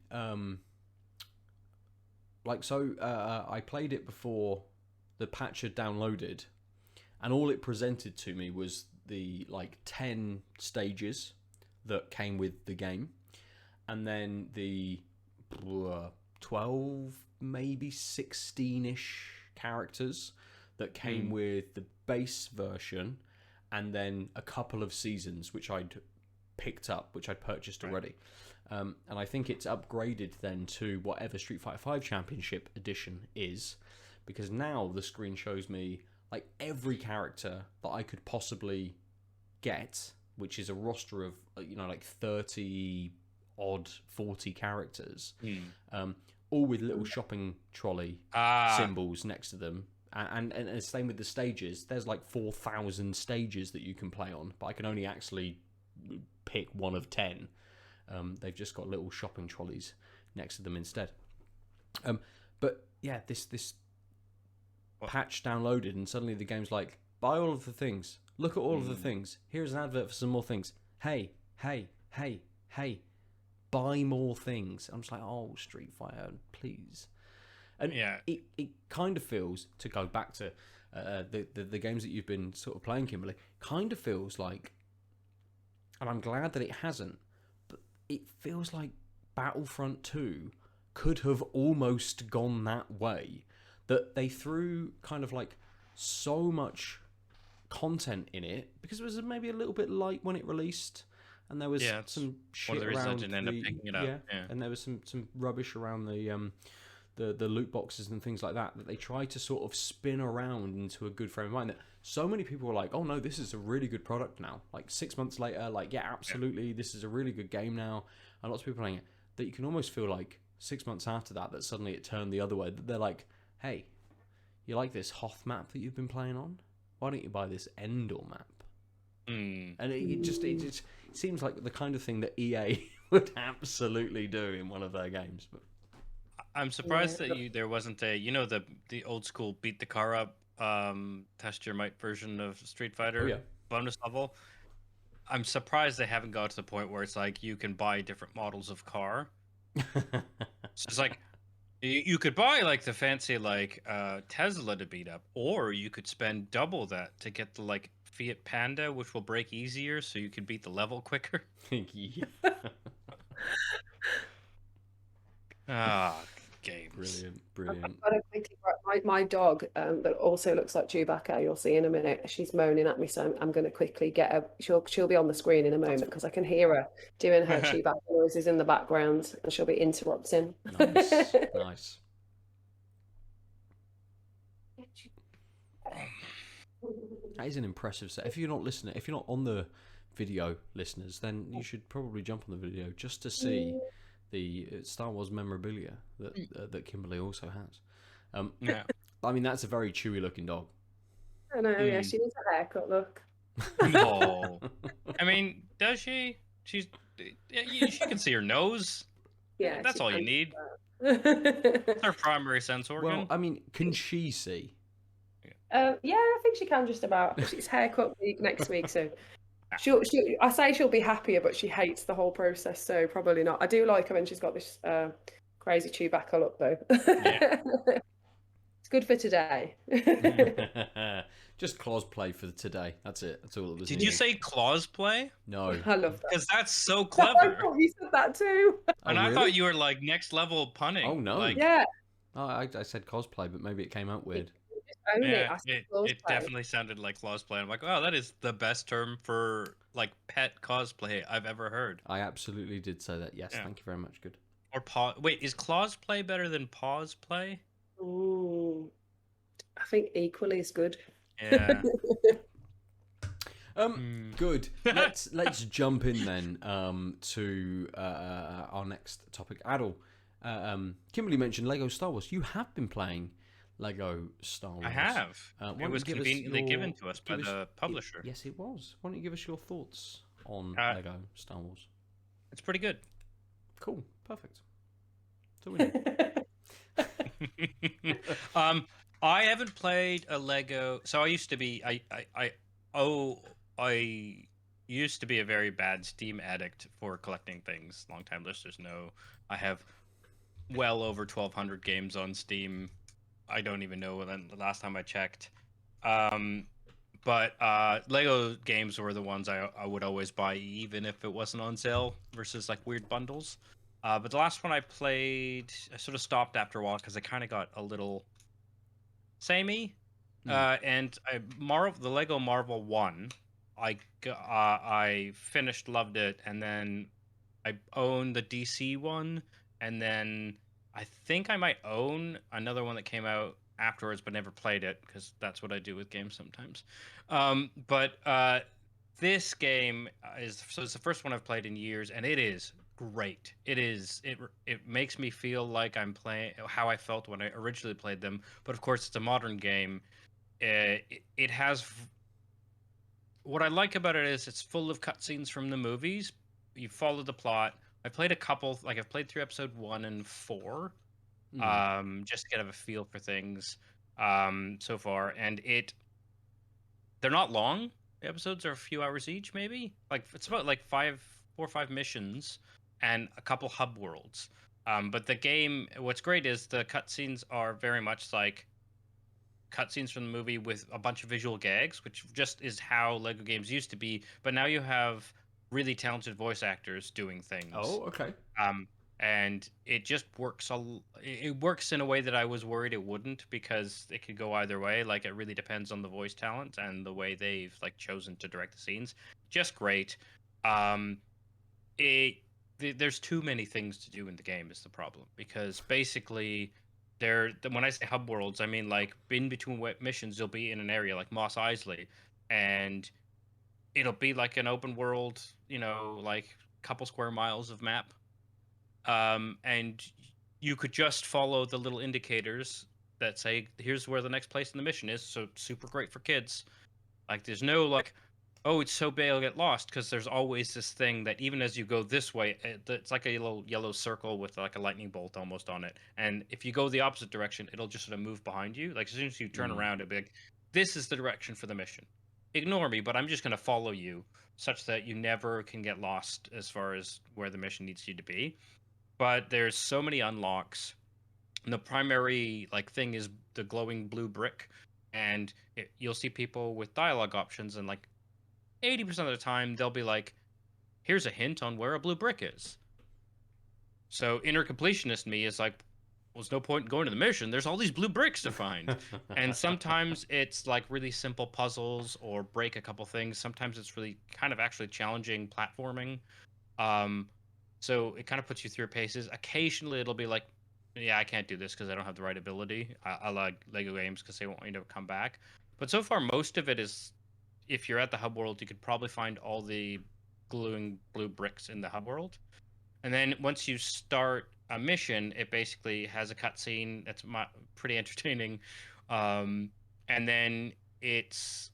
Speaker 1: I played it before the patch had downloaded, and all it presented to me was the 10 stages that came with the game, and then the 12, maybe 16-ish characters that came with the base version, and then a couple of seasons which I'd picked up, which I'd purchased already. And I think it's upgraded then to whatever Street Fighter 5 Championship Edition is, because now the screen shows me like every character that I could possibly get, which is a roster of 30 odd 40 characters, all with little shopping trolley symbols next to them. And the same with the stages. There's like 4,000 stages that you can play on, but I can only actually pick one of 10. They've just got little shopping trolleys next to them instead. But yeah, this patch downloaded, and suddenly the game's like, buy all of the things. Look at all of the things. Here's an advert for some more things. Hey, buy more things. I'm just like, oh, Street Fighter, please. And it kind of feels, to go back to the games that you've been sort of playing, Kimberly, kind of feels like, and I'm glad that it hasn't, but it feels like Battlefront 2 could have almost gone that way. That they threw kind of like so much content in it because it was maybe a little bit light when it released, and there was some shit around and there was some rubbish around the loot boxes and things like that they tried to sort of spin around into a good frame of mind. That so many people were like, oh no, this is a really good product now. Like 6 months later, like absolutely, this is a really good game now, and lots of people playing it. That you can almost feel like 6 months after that suddenly it turned the other way. That they're like, hey, you like this Hoth map that you've been playing on? Why don't you buy this Endor map? And it just seems like the kind of thing that EA would absolutely do in one of their games. But
Speaker 2: I'm surprised that there wasn't a the old school beat the car up test your might version of Street Fighter bonus level. I'm surprised they haven't got to the point where it's like you can buy different models of car. So it's like you could buy like the fancy like Tesla to beat up, or you could spend double that to get the like Fiat Panda, which will break easier, so you can beat the level quicker. Games.
Speaker 1: Brilliant.
Speaker 3: My dog that also looks like Chewbacca, you'll see in a minute, she's moaning at me, so I'm going to quickly get her. She'll be on the screen in a moment because I can hear her doing her Chewbacca noises in the background, and she'll be interrupting.
Speaker 1: Nice. That is an impressive set. If you're not on the video, listeners, then you should probably jump on the video just to see the Star Wars memorabilia that Kimberley also has. I mean, that's a very chewy looking dog.
Speaker 3: I know, yeah, she needs a haircut, look.
Speaker 2: No. I mean, does she? She can see her nose.
Speaker 3: Yeah,
Speaker 2: that's all you need. It's her primary sense organ.
Speaker 1: Well, I mean, can she see?
Speaker 3: Yeah, I think she can just about. It's haircut week next week, so I say she'll be happier, but she hates the whole process, so probably not. I do like her when she's got this crazy Chewbacca look, though. It's good for today.
Speaker 1: Just claws play for today. That's it. That's all it was.
Speaker 2: Did you say claws play?
Speaker 1: No.
Speaker 3: I love that.
Speaker 2: Because that's so clever. I
Speaker 3: thought you said that too.
Speaker 2: And I thought you were like next level punning.
Speaker 1: Oh no.
Speaker 3: Yeah.
Speaker 1: Oh, I said cosplay, but maybe it came out weird.
Speaker 2: It definitely sounded like cosplay. I'm like, oh, that is the best term for like pet cosplay I've ever heard.
Speaker 1: I absolutely did say that. Yes, thank you very much. Good.
Speaker 2: Or paw. Wait, is claws play better than paws play?
Speaker 3: Ooh, I think equally is good.
Speaker 2: Yeah.
Speaker 1: Good. Let's jump in then to our next topic. Aadil, Kimberley mentioned Lego Star Wars. You have been playing Lego Star Wars.
Speaker 2: I have. It was conveniently given to us by the publisher.
Speaker 1: Yes, it was. Why don't you give us your thoughts on Lego Star Wars?
Speaker 2: It's pretty good.
Speaker 1: Cool. Perfect. So we need.
Speaker 2: I haven't played a Lego. So I used to be. I used to be a very bad Steam addict for collecting things. Long-time listeners know I have well over 1,200 games on Steam. I don't even know when the last time I checked. But Lego games were the ones I would always buy, even if it wasn't on sale, versus like weird bundles. But the last one I played, I sort of stopped after a while because I kind of got a little samey. And the Lego Marvel 1, I finished, loved it, and then I own the DC one, and then I think I might own another one that came out afterwards, but never played it because that's what I do with games sometimes. But this game it's the first one I've played in years, and it is great. It makes me feel like I'm playing how I felt when I originally played them. But of course, it's a modern game. It has what I like about it is it's full of cutscenes from the movies. You follow the plot. I played a couple, like I've played through episode 1 and 4, just to get a feel for things so far. And they're not long. The episodes are a few hours each, maybe. Like it's about like 4 or 5 missions and a couple hub worlds. But the game, what's great is the cutscenes are very much like cutscenes from the movie with a bunch of visual gags, which just is how Lego games used to be. But now you have really talented voice actors doing things.
Speaker 1: Oh, okay.
Speaker 2: And it just works. It works in a way that I was worried it wouldn't, because it could go either way. Like, it really depends on the voice talent and the way they've like chosen to direct the scenes. Just great. There's too many things to do in the game is the problem, because basically when I say hub worlds, I mean like in between missions you'll be in an area like Moss Isley, and it'll be like an open world, like couple square miles of map, and you could just follow the little indicators that say here's where the next place in the mission is. So super great for kids. Like, there's no like, oh, it's so bad I'll get lost, because there's always this thing that even as you go this way, it's like a little yellow circle with like a lightning bolt almost on it. And if you go the opposite direction, it'll just sort of move behind you. Like, as soon as you turn around, it'll be like, this is the direction for the mission. Ignore me, but I'm just going to follow you, such that you never can get lost as far as where the mission needs you to be. But there's so many unlocks. And the primary like thing is the glowing blue brick, and you'll see people with dialogue options, and like 80% of the time they'll be like, here's a hint on where a blue brick is. So inner completionist me is like, well, there's no point in going to the mission, there's all these blue bricks to find. And sometimes it's like really simple puzzles or break a couple things. Sometimes it's really kind of actually challenging platforming. So it kind of puts you through paces. Occasionally it'll be like, yeah, I can't do this because I don't have the right ability. I like Lego games because they want me to come back. But so far, most of it is, if you're at the hub world, you could probably find all the glowing blue bricks in the hub world. And then once you start a mission, it basically has a cutscene that's pretty entertaining. And then it's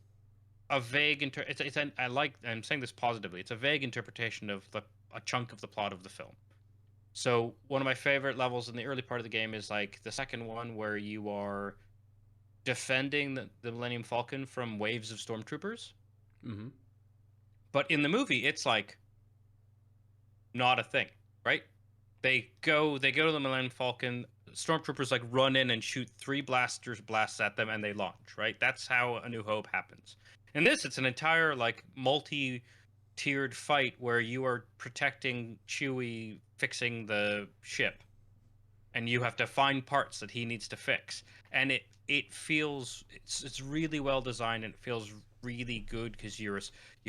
Speaker 2: a vague I'm saying this positively. It's a vague interpretation of a chunk of the plot of the film. So one of my favorite levels in the early part of the game is like the second one, where you are defending the Millennium Falcon from waves of stormtroopers.
Speaker 1: Mm-hmm.
Speaker 2: But in the movie, it's like not a thing, right? They go to the Millennium Falcon. Stormtroopers like run in and shoot 3 blasts at them, and they launch. Right? That's how A New Hope happens. In this, it's an entire like multi-tiered fight where you are protecting Chewie, fixing the ship, and you have to find parts that he needs to fix. And it feels it's really well designed, and it feels really good because you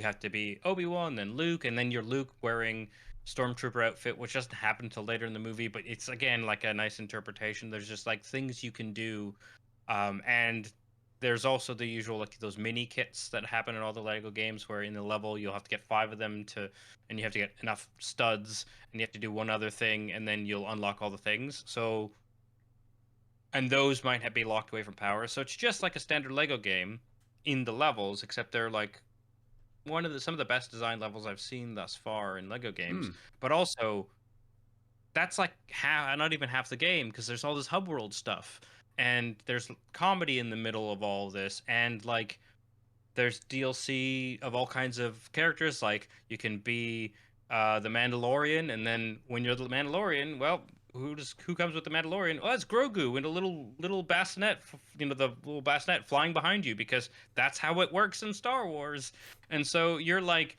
Speaker 2: have to be Obi-Wan, then Luke, and then you're Luke wearing stormtrooper outfit, which doesn't happen until later in the movie, but it's again like a nice interpretation. There's just like things you can do, and there's also the usual like those mini kits that happen in all the Lego games, where in the level you'll have to get 5 of them and you have to get enough studs, and you have to do one other thing, and then you'll unlock all the things. So, and those might be locked away from power. So it's just like a standard Lego game in the levels, except they're like some of the best design levels I've seen thus far in Lego games. But also, that's like not even half the game, because there's all this hub world stuff, and there's comedy in the middle of all this, and like there's DLC of all kinds of characters. Like, you can be the Mandalorian, and then when you're the Mandalorian, well, who comes with the Mandalorian? Oh, it's Grogu in a little bassinet, the little bassinet flying behind you, because that's how it works in Star Wars. And so you're like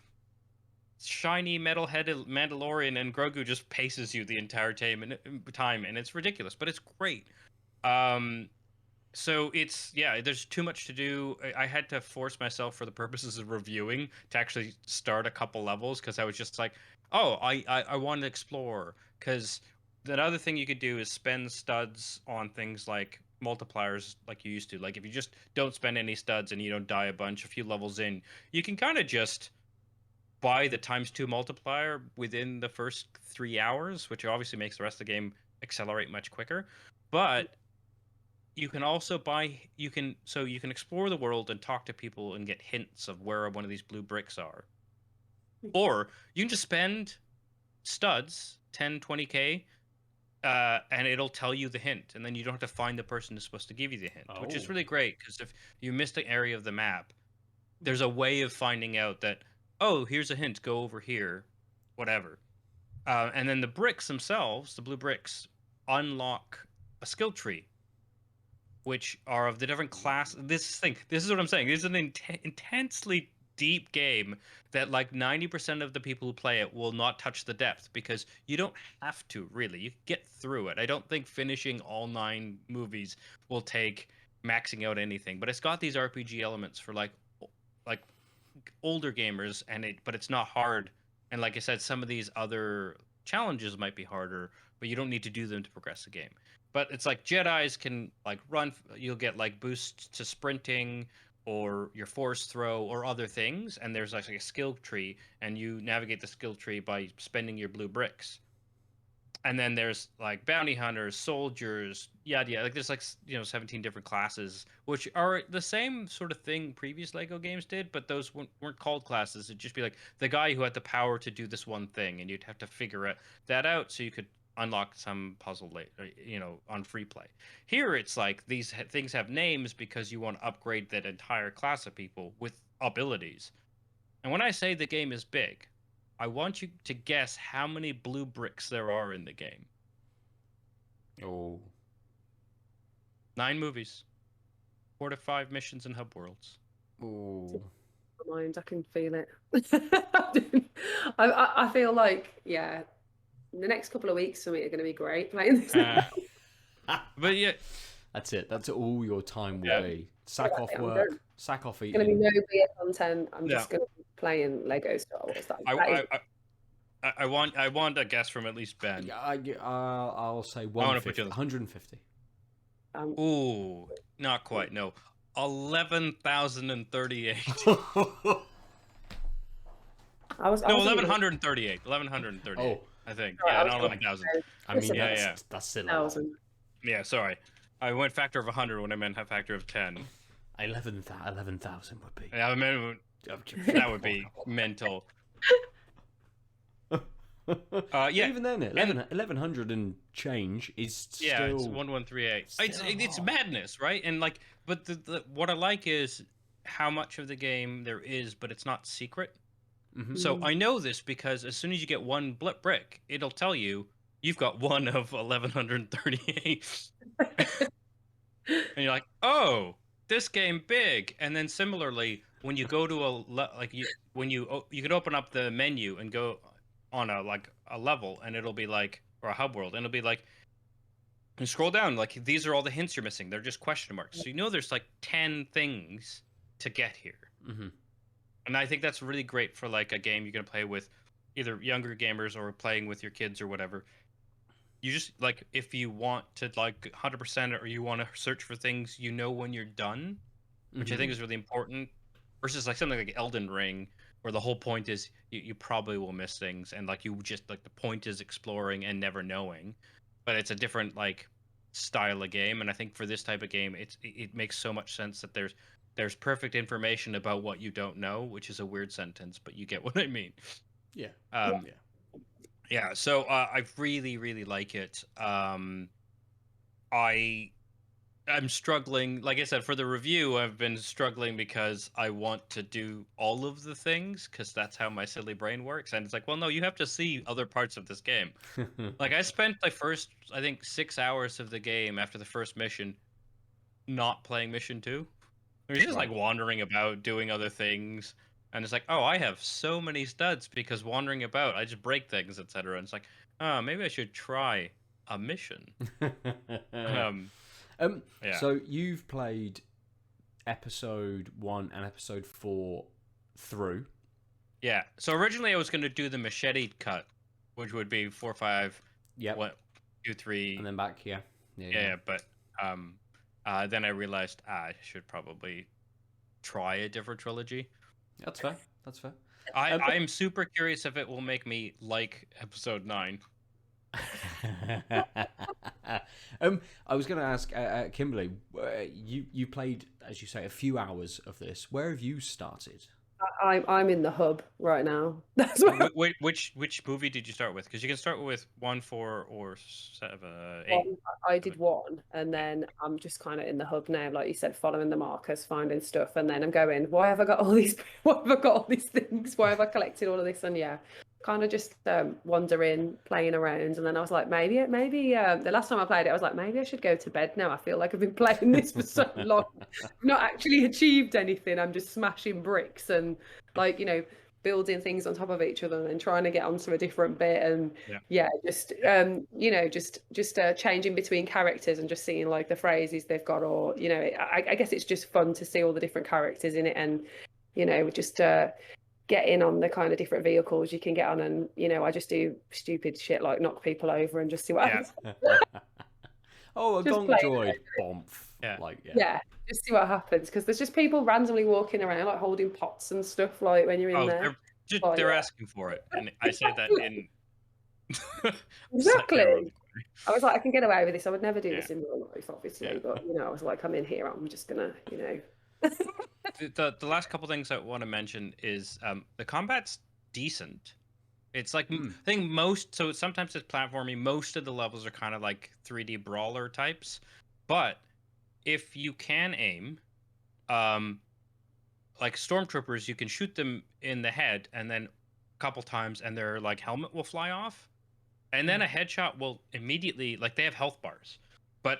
Speaker 2: shiny metal-headed Mandalorian, and Grogu just paces you the entire time, and it's ridiculous, but it's great. So there's too much to do. I had to force myself, for the purposes of reviewing, to actually start a couple levels, because I was just like, oh, I want to explore. Because the other thing you could do is spend studs on things like multipliers, like you used to. Like, if you just don't spend any studs and you don't die a bunch, a few levels in, you can kind of just buy the ×2 multiplier within the first 3 hours, which obviously makes the rest of the game accelerate much quicker. But you can also you can explore the world and talk to people and get hints of where one of these blue bricks are. Or you can just spend studs, 10, 20K, and it'll tell you the hint, and then you don't have to find the person who's supposed to give you the hint, which is really great, because if you missed an area of the map, there's a way of finding out that, oh, here's a hint, go over here, whatever. And then the bricks themselves, the blue bricks, unlock a skill tree. which are of the different class. This is what I'm saying. This is an intensely deep game that like 90% of the people who play it will not touch the depth because you don't have to really. You get through it. I don't think finishing all 9 movies will take maxing out anything, but it's got these RPG elements for like older gamers, but it's not hard. And like I said, some of these other challenges might be harder, but you don't need to do them to progress the game. But it's like Jedis can like run. You'll get like boosts to sprinting or your force throw or other things. And there's actually a skill tree, and you navigate the skill tree by spending your blue bricks. And then there's like bounty hunters, soldiers, yada. Like there's like 17 different classes, which are the same sort of thing previous Lego games did, but those weren't called classes. It'd just be like the guy who had the power to do this one thing, and you'd have to figure that out so you could unlock some puzzle later, on free play. Here it's like these things have names because you want to upgrade that entire class of people with abilities. And when I say the game is big, I want you to guess how many blue bricks there are in the game.
Speaker 1: Oh.
Speaker 2: 9 movies. 4 to 5 missions and hub worlds.
Speaker 1: Oh.
Speaker 3: Mind, I can feel it. I feel like, yeah, the next couple of weeks for me are going to be great playing this.
Speaker 2: But yeah.
Speaker 1: That's it. That's all your time will be. Sack off work, sack off eating.
Speaker 3: It's going to be no beer content. I'm just going to be playing Lego Star Wars.
Speaker 2: I want a guess from at least Ben.
Speaker 1: I'll say 150.
Speaker 2: Ooh, not quite. No, 11,038.
Speaker 3: I was
Speaker 2: 1138. 1138.
Speaker 1: Oh,
Speaker 2: I think.
Speaker 3: Sorry,
Speaker 2: Yeah, not 11,000.
Speaker 1: I mean, that's still
Speaker 3: 1,000.
Speaker 2: Yeah, sorry. I went factor of 100 when I meant a factor of 10.
Speaker 1: 11,000 would be.
Speaker 2: Yeah, I mean, that would be mental. Yeah.
Speaker 1: Even then, 1,100 and change is still...
Speaker 2: Yeah, it's 1138. It's madness, right? And like, but what I like is how much of the game there is, but it's not secret.
Speaker 1: Mm-hmm.
Speaker 2: So I know this because as soon as you get one brick, it'll tell you you've got one of 1138. And you're like, oh, this game big. And then similarly, when you go to you can open up the menu and go on a level, and it'll be like, or a hub world, and it'll be like, and scroll down, like these are all the hints you're missing. They're just question marks. So there's like 10 things to get here.
Speaker 1: Mm-hmm.
Speaker 2: And I think that's really great for like a game you're gonna play with either younger gamers or playing with your kids or whatever. You just like, if you want to like 100% or you want to search for things when you're done, which I think is really important, versus like something like Elden Ring, where the whole point is you probably will miss things, and like you just like the point is exploring and never knowing. But it's a different like style of game, and I think for this type of game, it makes so much sense that there's perfect information about what you don't know, which is a weird sentence, but you get what I mean.
Speaker 1: Yeah.
Speaker 2: Yeah. So I really, really like it. I'm struggling. Like I said, for the review, I've been struggling because I want to do all of the things because that's how my silly brain works. And it's like, well, no, you have to see other parts of this game. Like I spent the first, I think, 6 hours of the game after the first mission not playing mission 2. It was just like wandering about, doing other things. And it's like, oh, I have so many studs because wandering about, I just break things, etc. And it's like, oh, maybe I should try a mission.
Speaker 1: So you've played episode 1 and episode 4 through.
Speaker 2: Yeah. So originally I was going to do the machete cut, which would be 4, 5, 1, 2, 3,
Speaker 1: and then back. Yeah.
Speaker 2: But then I realized I should probably try a different trilogy.
Speaker 1: That's fair.
Speaker 2: I'm super curious if it will make me like episode 9.
Speaker 1: I was going to ask Kimberley, you played, as you say, a few hours of this. Where have you started?
Speaker 3: I'm in the hub right now. That's what
Speaker 2: Which movie did you start with? Because you can start with 1, 4, or 7, 8.
Speaker 3: I did 1, and then I'm just kind of in the hub now, like you said, following the markers, finding stuff, and then I'm going, why have I got all these things? Why have I collected all of this? And yeah, kind of just wandering, playing around, and then I was like, maybe the last time I played it, I was like, maybe I should go to bed now. I feel like I've been playing this for so long. I've not actually achieved anything. I'm just smashing bricks and like, building things on top of each other and trying to get onto a different bit, and just changing between characters and just seeing like the phrases they've got, or I guess it's just fun to see all the different characters in it, and just get in on the kind of different vehicles you can get on, and I just do stupid shit like knock people over and just see what happens.
Speaker 1: Oh, a gong droid, bomb.
Speaker 3: Just see what happens, because there's just people randomly walking around like holding pots and stuff like when you're in there.
Speaker 2: They're asking for it, and I say that in
Speaker 3: exactly. I was like, I can get away with this. I would never do this in real life, obviously, but I was like, I'm in here. I'm just gonna,
Speaker 2: The last couple things I want to mention is the combat's decent. It's like I think so sometimes it's platforming. Most of the levels are kind of like 3D brawler types, but if you can aim, like stormtroopers, you can shoot them in the head and then a couple times, and their like helmet will fly off, and then a headshot will immediately, like, they have health bars, but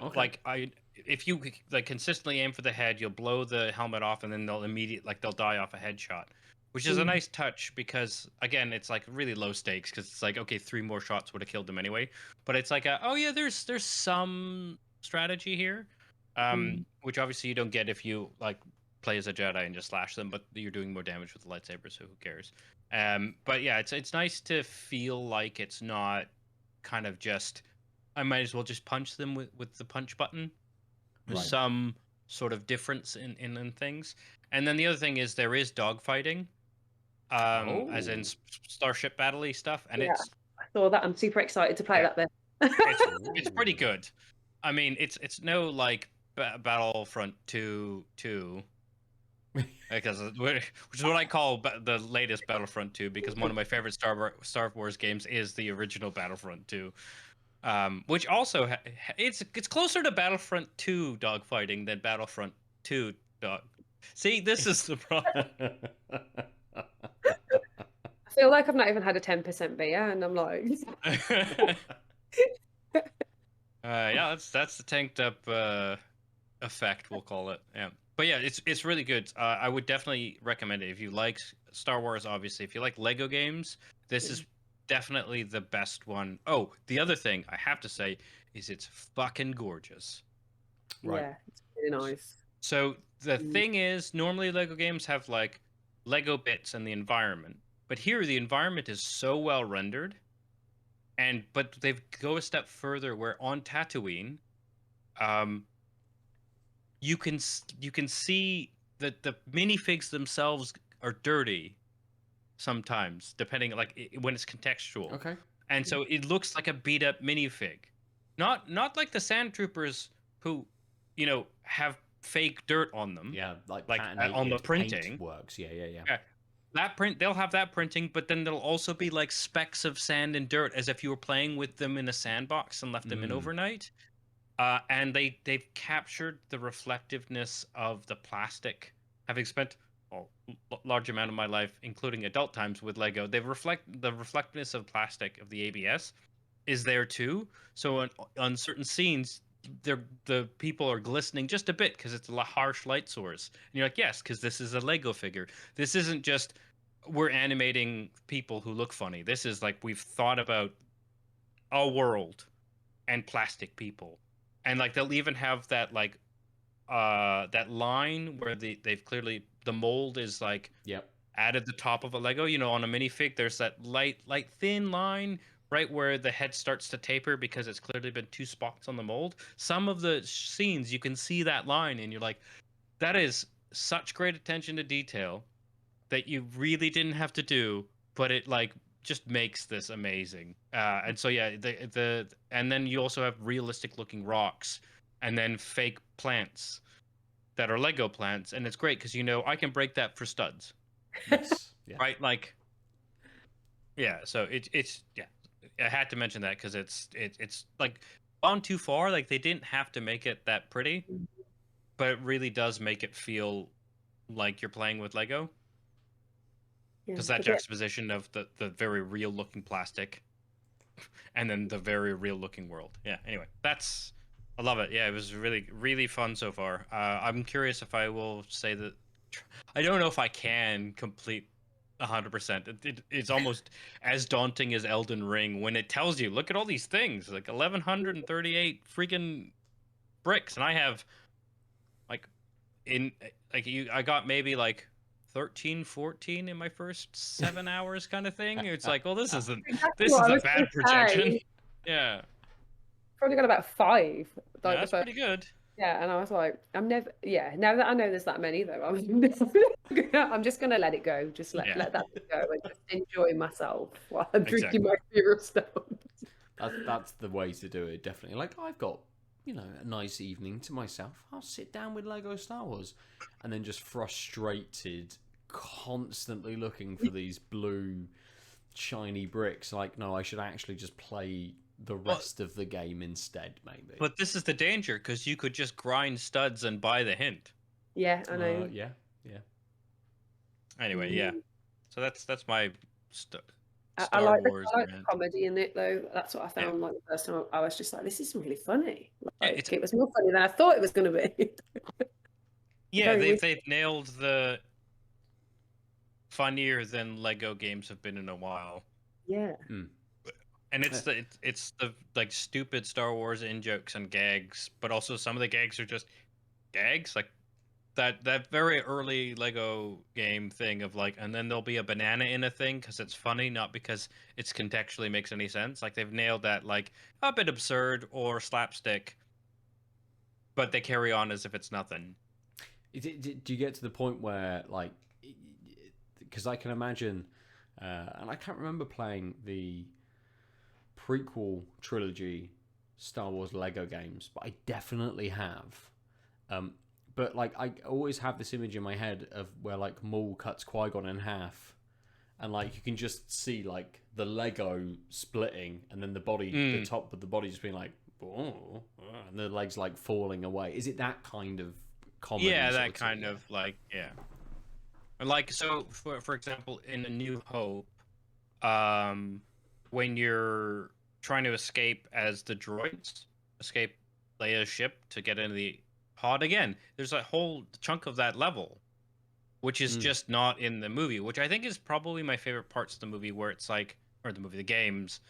Speaker 2: if you like consistently aim for the head, you'll blow the helmet off, and then they'll die off a headshot, which is a nice touch, because again, it's like really low stakes, because it's like, okay, 3 more shots would have killed them anyway, but it's like there's some strategy here, which obviously you don't get if you like play as a Jedi and just slash them, but you're doing more damage with the lightsaber, so who cares? But yeah, it's nice to feel like it's not kind of just, I might as well just punch them with the punch button. There's some sort of difference in things. And then the other thing is there is dogfighting, as in starship battle-y stuff, and I
Speaker 3: saw that. I'm super excited to play that bit.
Speaker 2: It's pretty good. I mean, it's no like Battlefront 2, because which is what I call the latest Battlefront 2, because one of my favorite Star Wars games is the original Battlefront 2, which also it's closer to Battlefront 2 dogfighting than Battlefront 2 dog. See, this is the problem.
Speaker 3: I feel like I've not even had a 10% beer, and I'm like,
Speaker 2: that's the tanked up effect, we'll call it. Yeah. But yeah, it's really good. I would definitely recommend it if you like Star Wars. Obviously, if you like Lego games, this is definitely the best one. Oh, the other thing I have to say is it's fucking gorgeous.
Speaker 3: Yeah, it's really nice.
Speaker 2: So the thing is, normally Lego games have like Lego bits and the environment, but here the environment is so well rendered, but they go a step further where on Tatooine, you can see that the minifigs themselves are dirty sometimes, depending when it's contextual.
Speaker 1: Okay.
Speaker 2: And so it looks like a beat up minifig, not like the Sand Troopers who, have fake dirt on them.
Speaker 1: Yeah, like
Speaker 2: on the printing
Speaker 1: works. Yeah.
Speaker 2: That they'll have that printing, but then there'll also be like specks of sand and dirt, as if you were playing with them in a sandbox and left them in overnight. And they've captured the reflectiveness of the plastic. Having spent a large amount of my life, including adult times, with Lego, the reflectiveness of plastic of the ABS is there too. So on certain scenes, the people are glistening just a bit because it's a harsh light source. And you're like, yes, because this is a Lego figure. This isn't just we're animating people who look funny. This is like we've thought about a world and plastic people. And like they'll even have that like that line where they've clearly, the mold is like added the top of a Lego. On a minifig, there's that light thin line right where the head starts to taper because it's clearly been 2 spots on the mold. Some of the scenes you can see that line, and you're like, that is such great attention to detail that you really didn't have to do, but it like just makes this amazing. And so yeah, and then you also have realistic looking rocks, and then fake plants that are Lego plants, and it's great because I can break that for studs.
Speaker 1: Yes. Yeah.
Speaker 2: Right, like so it's I had to mention that because it's like gone too far. Like they didn't have to make it that pretty, but it really does make it feel like you're playing with Lego. because that juxtaposition of the very real looking plastic and then the very real looking world. Yeah, anyway, I love it. Yeah, it was really, really fun so far. I'm curious if I will say that. I don't know if I can complete 100%. It's almost as daunting as Elden Ring when it tells you, look at all these things, like 1138 freaking bricks, and I have I got maybe like 13, 14 in my first 7 hours kind of thing. It's like, well, this is a bad projection. Yeah.
Speaker 3: Probably got about 5.
Speaker 2: Like that's pretty good.
Speaker 3: Yeah, and I was like, now that I know there's that many though, I'm just gonna let it go. Just let that go and just enjoy myself while I'm drinking my beer of stuff.
Speaker 1: That's the way to do it, definitely. Like, I've got, a nice evening to myself. I'll sit down with Lego Star Wars and then just frustrated, constantly looking for these blue shiny bricks. Like, no, I should actually just play the rest of the game instead, maybe.
Speaker 2: But this is the danger, because you could just grind studs and buy the hint.
Speaker 3: Yeah, I know.
Speaker 1: Yeah.
Speaker 2: Anyway, yeah. So that's my
Speaker 3: I like the comedy in it, though. That's what I found. Like the first time, I was just like, "This is really funny." Like, it was more funny than I thought it was going to be.
Speaker 2: Yeah, they've nailed the funnier than Lego games have been in a while.
Speaker 3: Yeah.
Speaker 2: And it's the like stupid Star Wars in jokes and gags, but also some of the gags are just gags, like that very early Lego game thing of like, and then there'll be a banana in a thing because it's funny, not because it's contextually makes any sense. Like they've nailed that, like a bit absurd or slapstick, but they carry on as if it's nothing.
Speaker 1: Do you get to the point where, like, because I can imagine, and I can't remember playing the prequel trilogy Star Wars Lego games, but I definitely have. But like, I always have this image in my head of where like Maul cuts Qui-Gon in half, and like you can just see like the Lego splitting, and then the body, the top of the body just being like, oh, and the legs like falling away. Is it that kind of comedy?
Speaker 2: Yeah, that kind of like, yeah. Like, so for example, in A New Hope, when you're trying to escape as the droids escape Leia's ship to get into the pod again, there's a whole chunk of that level which is just not in the movie, which I think is probably my favorite parts of the movie, where it's like, or the movie, the games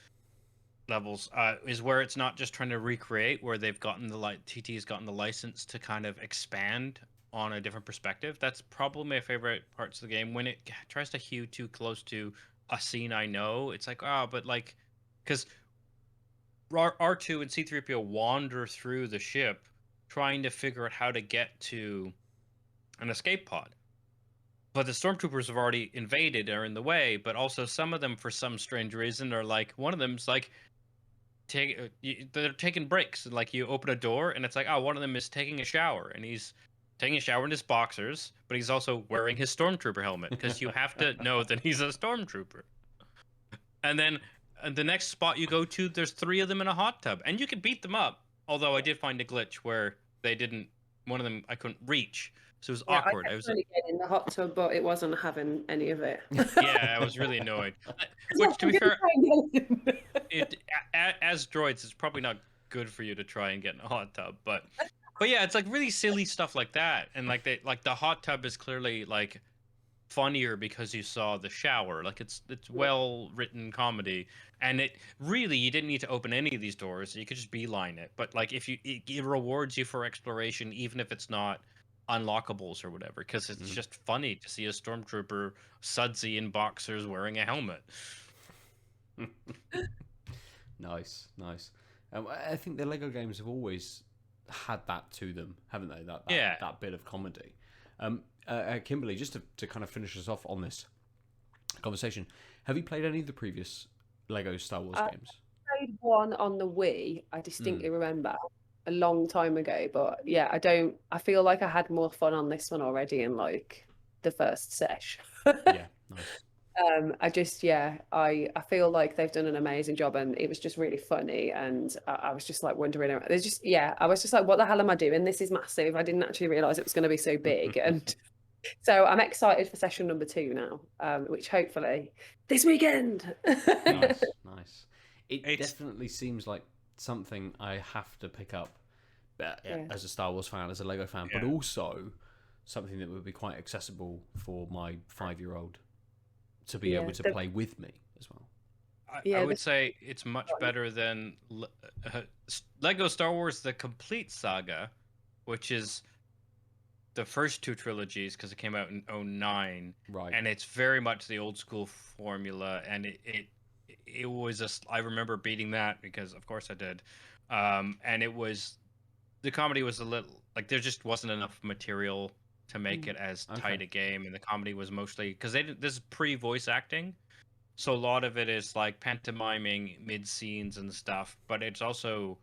Speaker 2: levels, is where it's not just trying to recreate, where they've gotten TT has gotten the license to kind of expand on a different perspective. That's probably my favorite parts of the game. When it tries to hew too close to a scene I know, it's like, but like, because R2 and C-3PO wander through the ship trying to figure out how to get to an escape pod. But the stormtroopers have already invaded, are in the way, but also some of them, for some strange reason, are like, one of them's like, they're taking breaks. Like, you open a door, and it's like, one of them is taking a shower, and he's taking a shower in his boxers, but he's also wearing his stormtrooper helmet, because you have to know that he's a stormtrooper. And then the next spot you go to, there's 3 of them in a hot tub, and you can beat them up. Although I did find a glitch where one of them I couldn't reach, so it was awkward.
Speaker 3: I was really getting in the hot tub, but it wasn't having any of it.
Speaker 2: Yeah, I was really annoyed. Which, to be fair, as droids, it's probably not good for you to try and get in a hot tub, but yeah, it's like really silly stuff like that, and like the hot tub is clearly like funnier because you saw the shower. Like, it's well written comedy, and it really, you didn't need to open any of these doors. You could just beeline it. But like, it rewards you for exploration, even if it's not unlockables or whatever, because it's just funny to see a stormtrooper sudsy in boxers wearing a helmet.
Speaker 1: Nice. I think the Lego games have always had that to them, haven't they? That bit of comedy. Kimberley, just to kind of finish us off on this conversation, have you played any of the previous Lego Star Wars games?
Speaker 3: I played one on the Wii, I distinctly remember, a long time ago, but yeah, I feel like I had more fun on this one already in like the first sesh.
Speaker 1: Yeah, nice.
Speaker 3: I feel like they've done an amazing job, and it was just really funny, and I was just like wondering, I was just like, what the hell am I doing? This is massive. I didn't actually realize it was going to be so big, and So I'm excited for session number 2 now, which hopefully this weekend.
Speaker 1: Nice. It
Speaker 2: It's
Speaker 1: definitely seems like something I have to pick up
Speaker 3: Yeah.
Speaker 1: as a Star Wars fan, as a Lego fan, but also something that would be quite accessible for my 5-year-old to be able to play with me as well.
Speaker 2: I would say it's much better than Lego Star Wars: The Complete Saga, which is the first 2 trilogies because it came out in 2009,
Speaker 1: Right.
Speaker 2: and it's very much the old school formula, and it was I remember beating that because of course I did, and it was the comedy was a little like there just wasn't enough material to make it as tight a game, and the comedy was mostly because this is pre-voice acting. So a lot of it is like pantomiming mid scenes and stuff, but it's also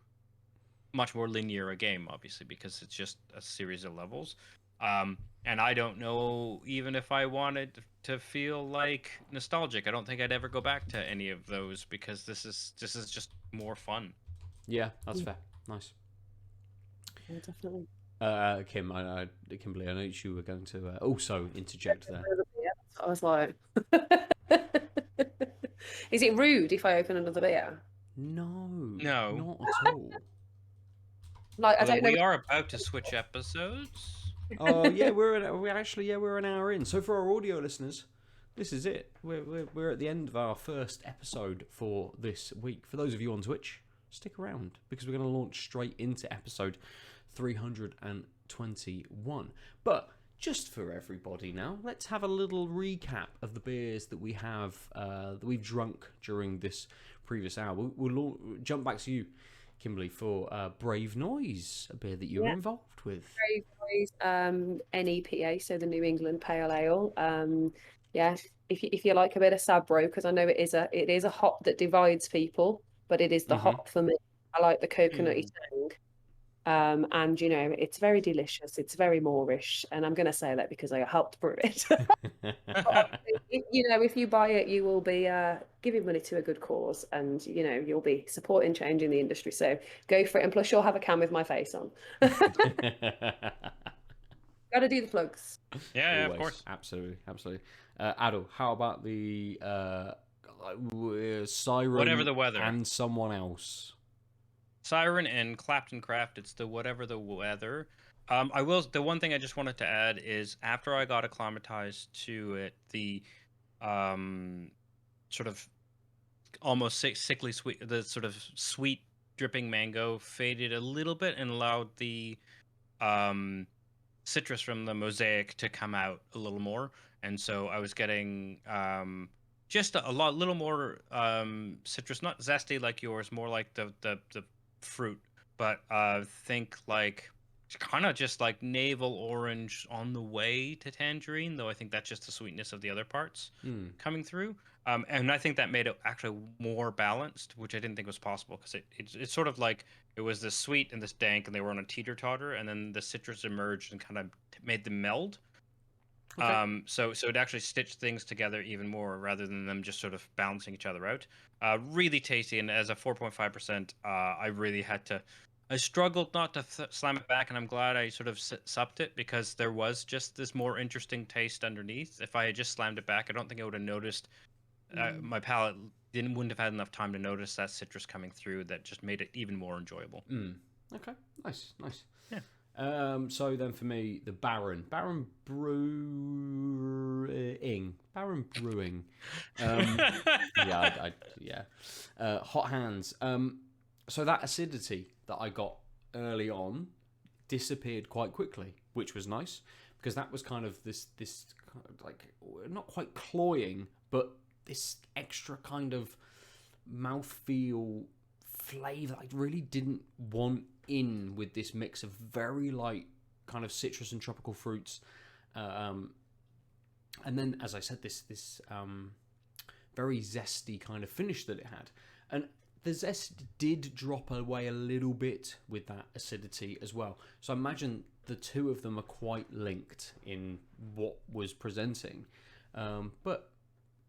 Speaker 2: much more linear a game, obviously, because it's just a series of levels. And I don't know even if I wanted to feel like nostalgic. I don't think I'd ever go back to any of those because this is just more fun.
Speaker 1: Yeah, that's fair. Nice.
Speaker 3: Yeah, definitely.
Speaker 1: Kimberley, I know you were going to also interject there.
Speaker 3: I was like, is it rude if I open another beer?
Speaker 1: No,
Speaker 2: No.
Speaker 1: not at all.
Speaker 3: Like, I don't know.
Speaker 2: We are about to switch episodes.
Speaker 1: Oh yeah, we're an hour in. So for our audio listeners, this is it. We're at the end of our first episode for this week. For those of you on Twitch, stick around because we're going to launch straight into episode 321. But just for everybody now, let's have a little recap of the beers that we have that we've drunk during this previous hour. We'll jump back to you, Kimberley, for Brave Noise, a beer that you were involved with.
Speaker 3: Brave Noise, NEPA, so the New England Pale Ale. If you like a bit of Sabro, because I know it is a hop that divides people, but it is the hop for me. I like the coconutty tang. And it's very delicious. It's very Moorish, and I'm going to say that because I helped brew it. If you buy it, you will be giving money to a good cause, and you'll be supporting change in the industry. So go for it, and plus you'll have a can with my face on. Got to do the plugs.
Speaker 2: Yeah, of course,
Speaker 1: absolutely. Aadil, how about the Siren?
Speaker 2: Whatever the weather,
Speaker 1: and someone else.
Speaker 2: Siren and Clapton Craft. It's the whatever the weather. The one thing I just wanted to add is after I got acclimatized to it, the sort of almost sickly sweet, the sort of sweet dripping mango faded a little bit and allowed the citrus from the mosaic to come out a little more, and so I was getting just a little more citrus, not zesty like yours, more like the fruit, but think like kind of just like navel orange on the way to tangerine, though I think that's just the sweetness of the other parts coming through, and I think that made it actually more balanced, which I didn't think was possible because it's sort of like it was this sweet and this dank and they were on a teeter-totter, and then the citrus emerged and kind of made them meld. So it actually stitched things together even more rather than them just sort of balancing each other out. Really tasty, and as a 4.5%, I struggled not to slam it back, and I'm glad I sort of supped it because there was just this more interesting taste underneath. If I had just slammed it back, I don't think I would have noticed. My palate wouldn't have had enough time to notice that citrus coming through. That just made it even more enjoyable.
Speaker 1: Okay, nice.
Speaker 2: Yeah.
Speaker 1: So then for me, the Baron Brewing. Hot Hands. So that acidity that I got early on disappeared quite quickly, which was nice because that was kind of this kind of like not quite cloying, but this extra kind of mouthfeel flavour I really didn't want in with this mix of very light kind of citrus and tropical fruits, and then as I said, this very zesty kind of finish that it had, and the zest did drop away a little bit with that acidity as well. So I imagine the two of them are quite linked in what was presenting, but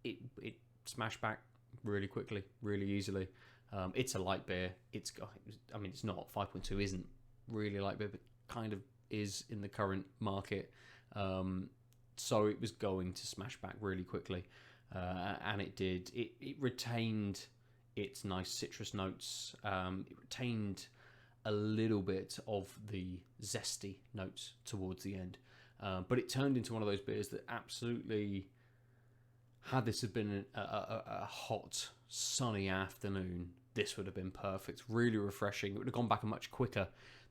Speaker 1: it smashed back really quickly, really easily. It's a light beer. It's not 5.2 isn't really light beer, but kind of is in the current market. so it was going to smash back really quickly, and it did. It retained its nice citrus notes. It retained a little bit of the zesty notes towards the end, but it turned into one of those beers that absolutely, had this have been a hot, sunny afternoon, this would have been perfect. Really refreshing. It would have gone back much quicker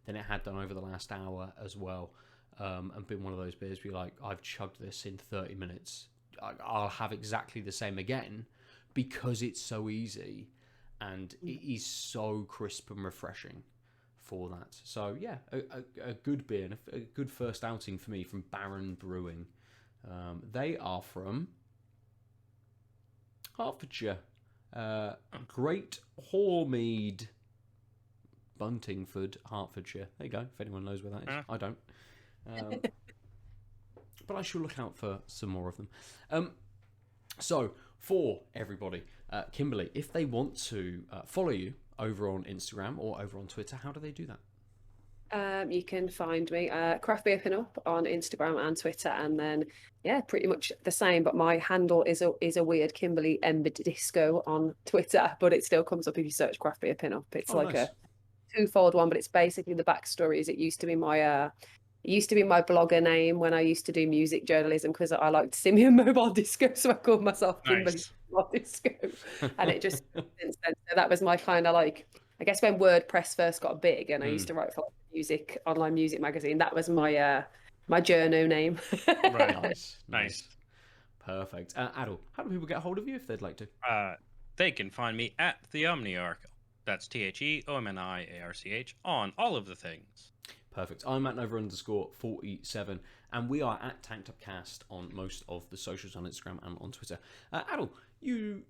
Speaker 1: than it had done over the last hour as well, and been one of those beers where you're like, I've chugged this in 30 minutes. I'll have exactly the same again, because it's so easy and it is so crisp and refreshing for that. So yeah, a good beer and a good first outing for me from Baron Brewing. They are from Hertfordshire, Great Hormead, Buntingford, Hertfordshire. There you go, if anyone knows where that is. I don't. But I shall look out for some more of them. So, for everybody, Kimberley, if they want to follow you over on Instagram or over on Twitter, how do they do that?
Speaker 3: You can find me Craft Beer Pinup on Instagram and Twitter, and then pretty much the same. But my handle is a weird Kimberley Ember Disco on Twitter, but it still comes up if you search Craft Beer Pinup. It's nice. A twofold one, but it's basically the backstory. Is it used to be my blogger name when I used to do music journalism, because I liked Simian Mobile Disco, so I called myself Kimberley Mobile Disco, and it just since then. So that was my kind of like, I guess when WordPress first got big, and I used to write for online music magazine. That was my my journo name.
Speaker 1: Right, nice, perfect. Aadil, how do people get a hold of you if they'd like to?
Speaker 2: They can find me at the Omniarch. That's TheOmniarch on all of the things.
Speaker 1: Perfect. I'm at Nova_47, and we are at Tanked Up Cast on most of the socials, on Instagram and on Twitter. Aadil, you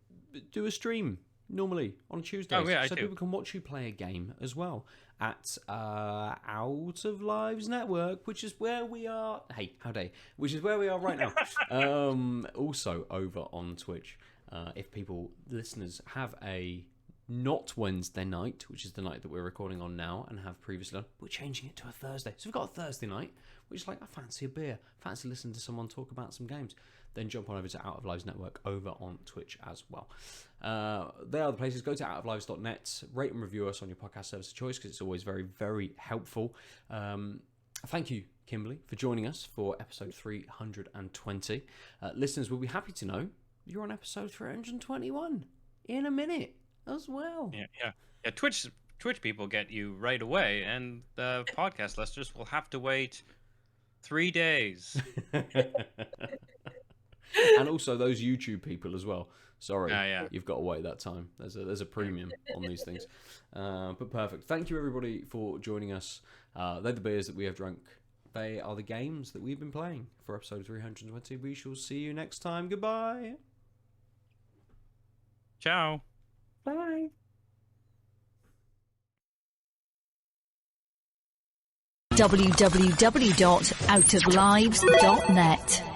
Speaker 1: do a stream normally on Tuesdays, so people can watch you play a game as well at Out of Lives Network, which is where we are. Hey, howdy, which is where we are right now. Also over on Twitch. If listeners have a not Wednesday night, which is the night that we're recording on now and have previously done, we're changing it to a Thursday. So we've got a Thursday night, which is like, I fancy a beer, fancy listening to someone talk about some games. Then jump on over to Out of Lives Network over on Twitch as well. They are the places. Go to outoflives.net, rate and review us on your podcast service of choice, because it's always very, very helpful. Thank you, Kimberley, for joining us for episode 320. Listeners will be happy to know you're on episode 321 in a minute as well.
Speaker 2: Yeah. Twitch people get you right away, and the podcast listeners will have to wait 3 days.
Speaker 1: And also those YouTube people as well. Sorry, you've got to wait that time. There's a premium on these things. But perfect. Thank you everybody for joining us. They're the beers that we have drunk. They are the games that we've been playing for episode 320. We shall see you next time. Goodbye.
Speaker 2: Ciao.
Speaker 3: Bye.
Speaker 4: www.outoflives.net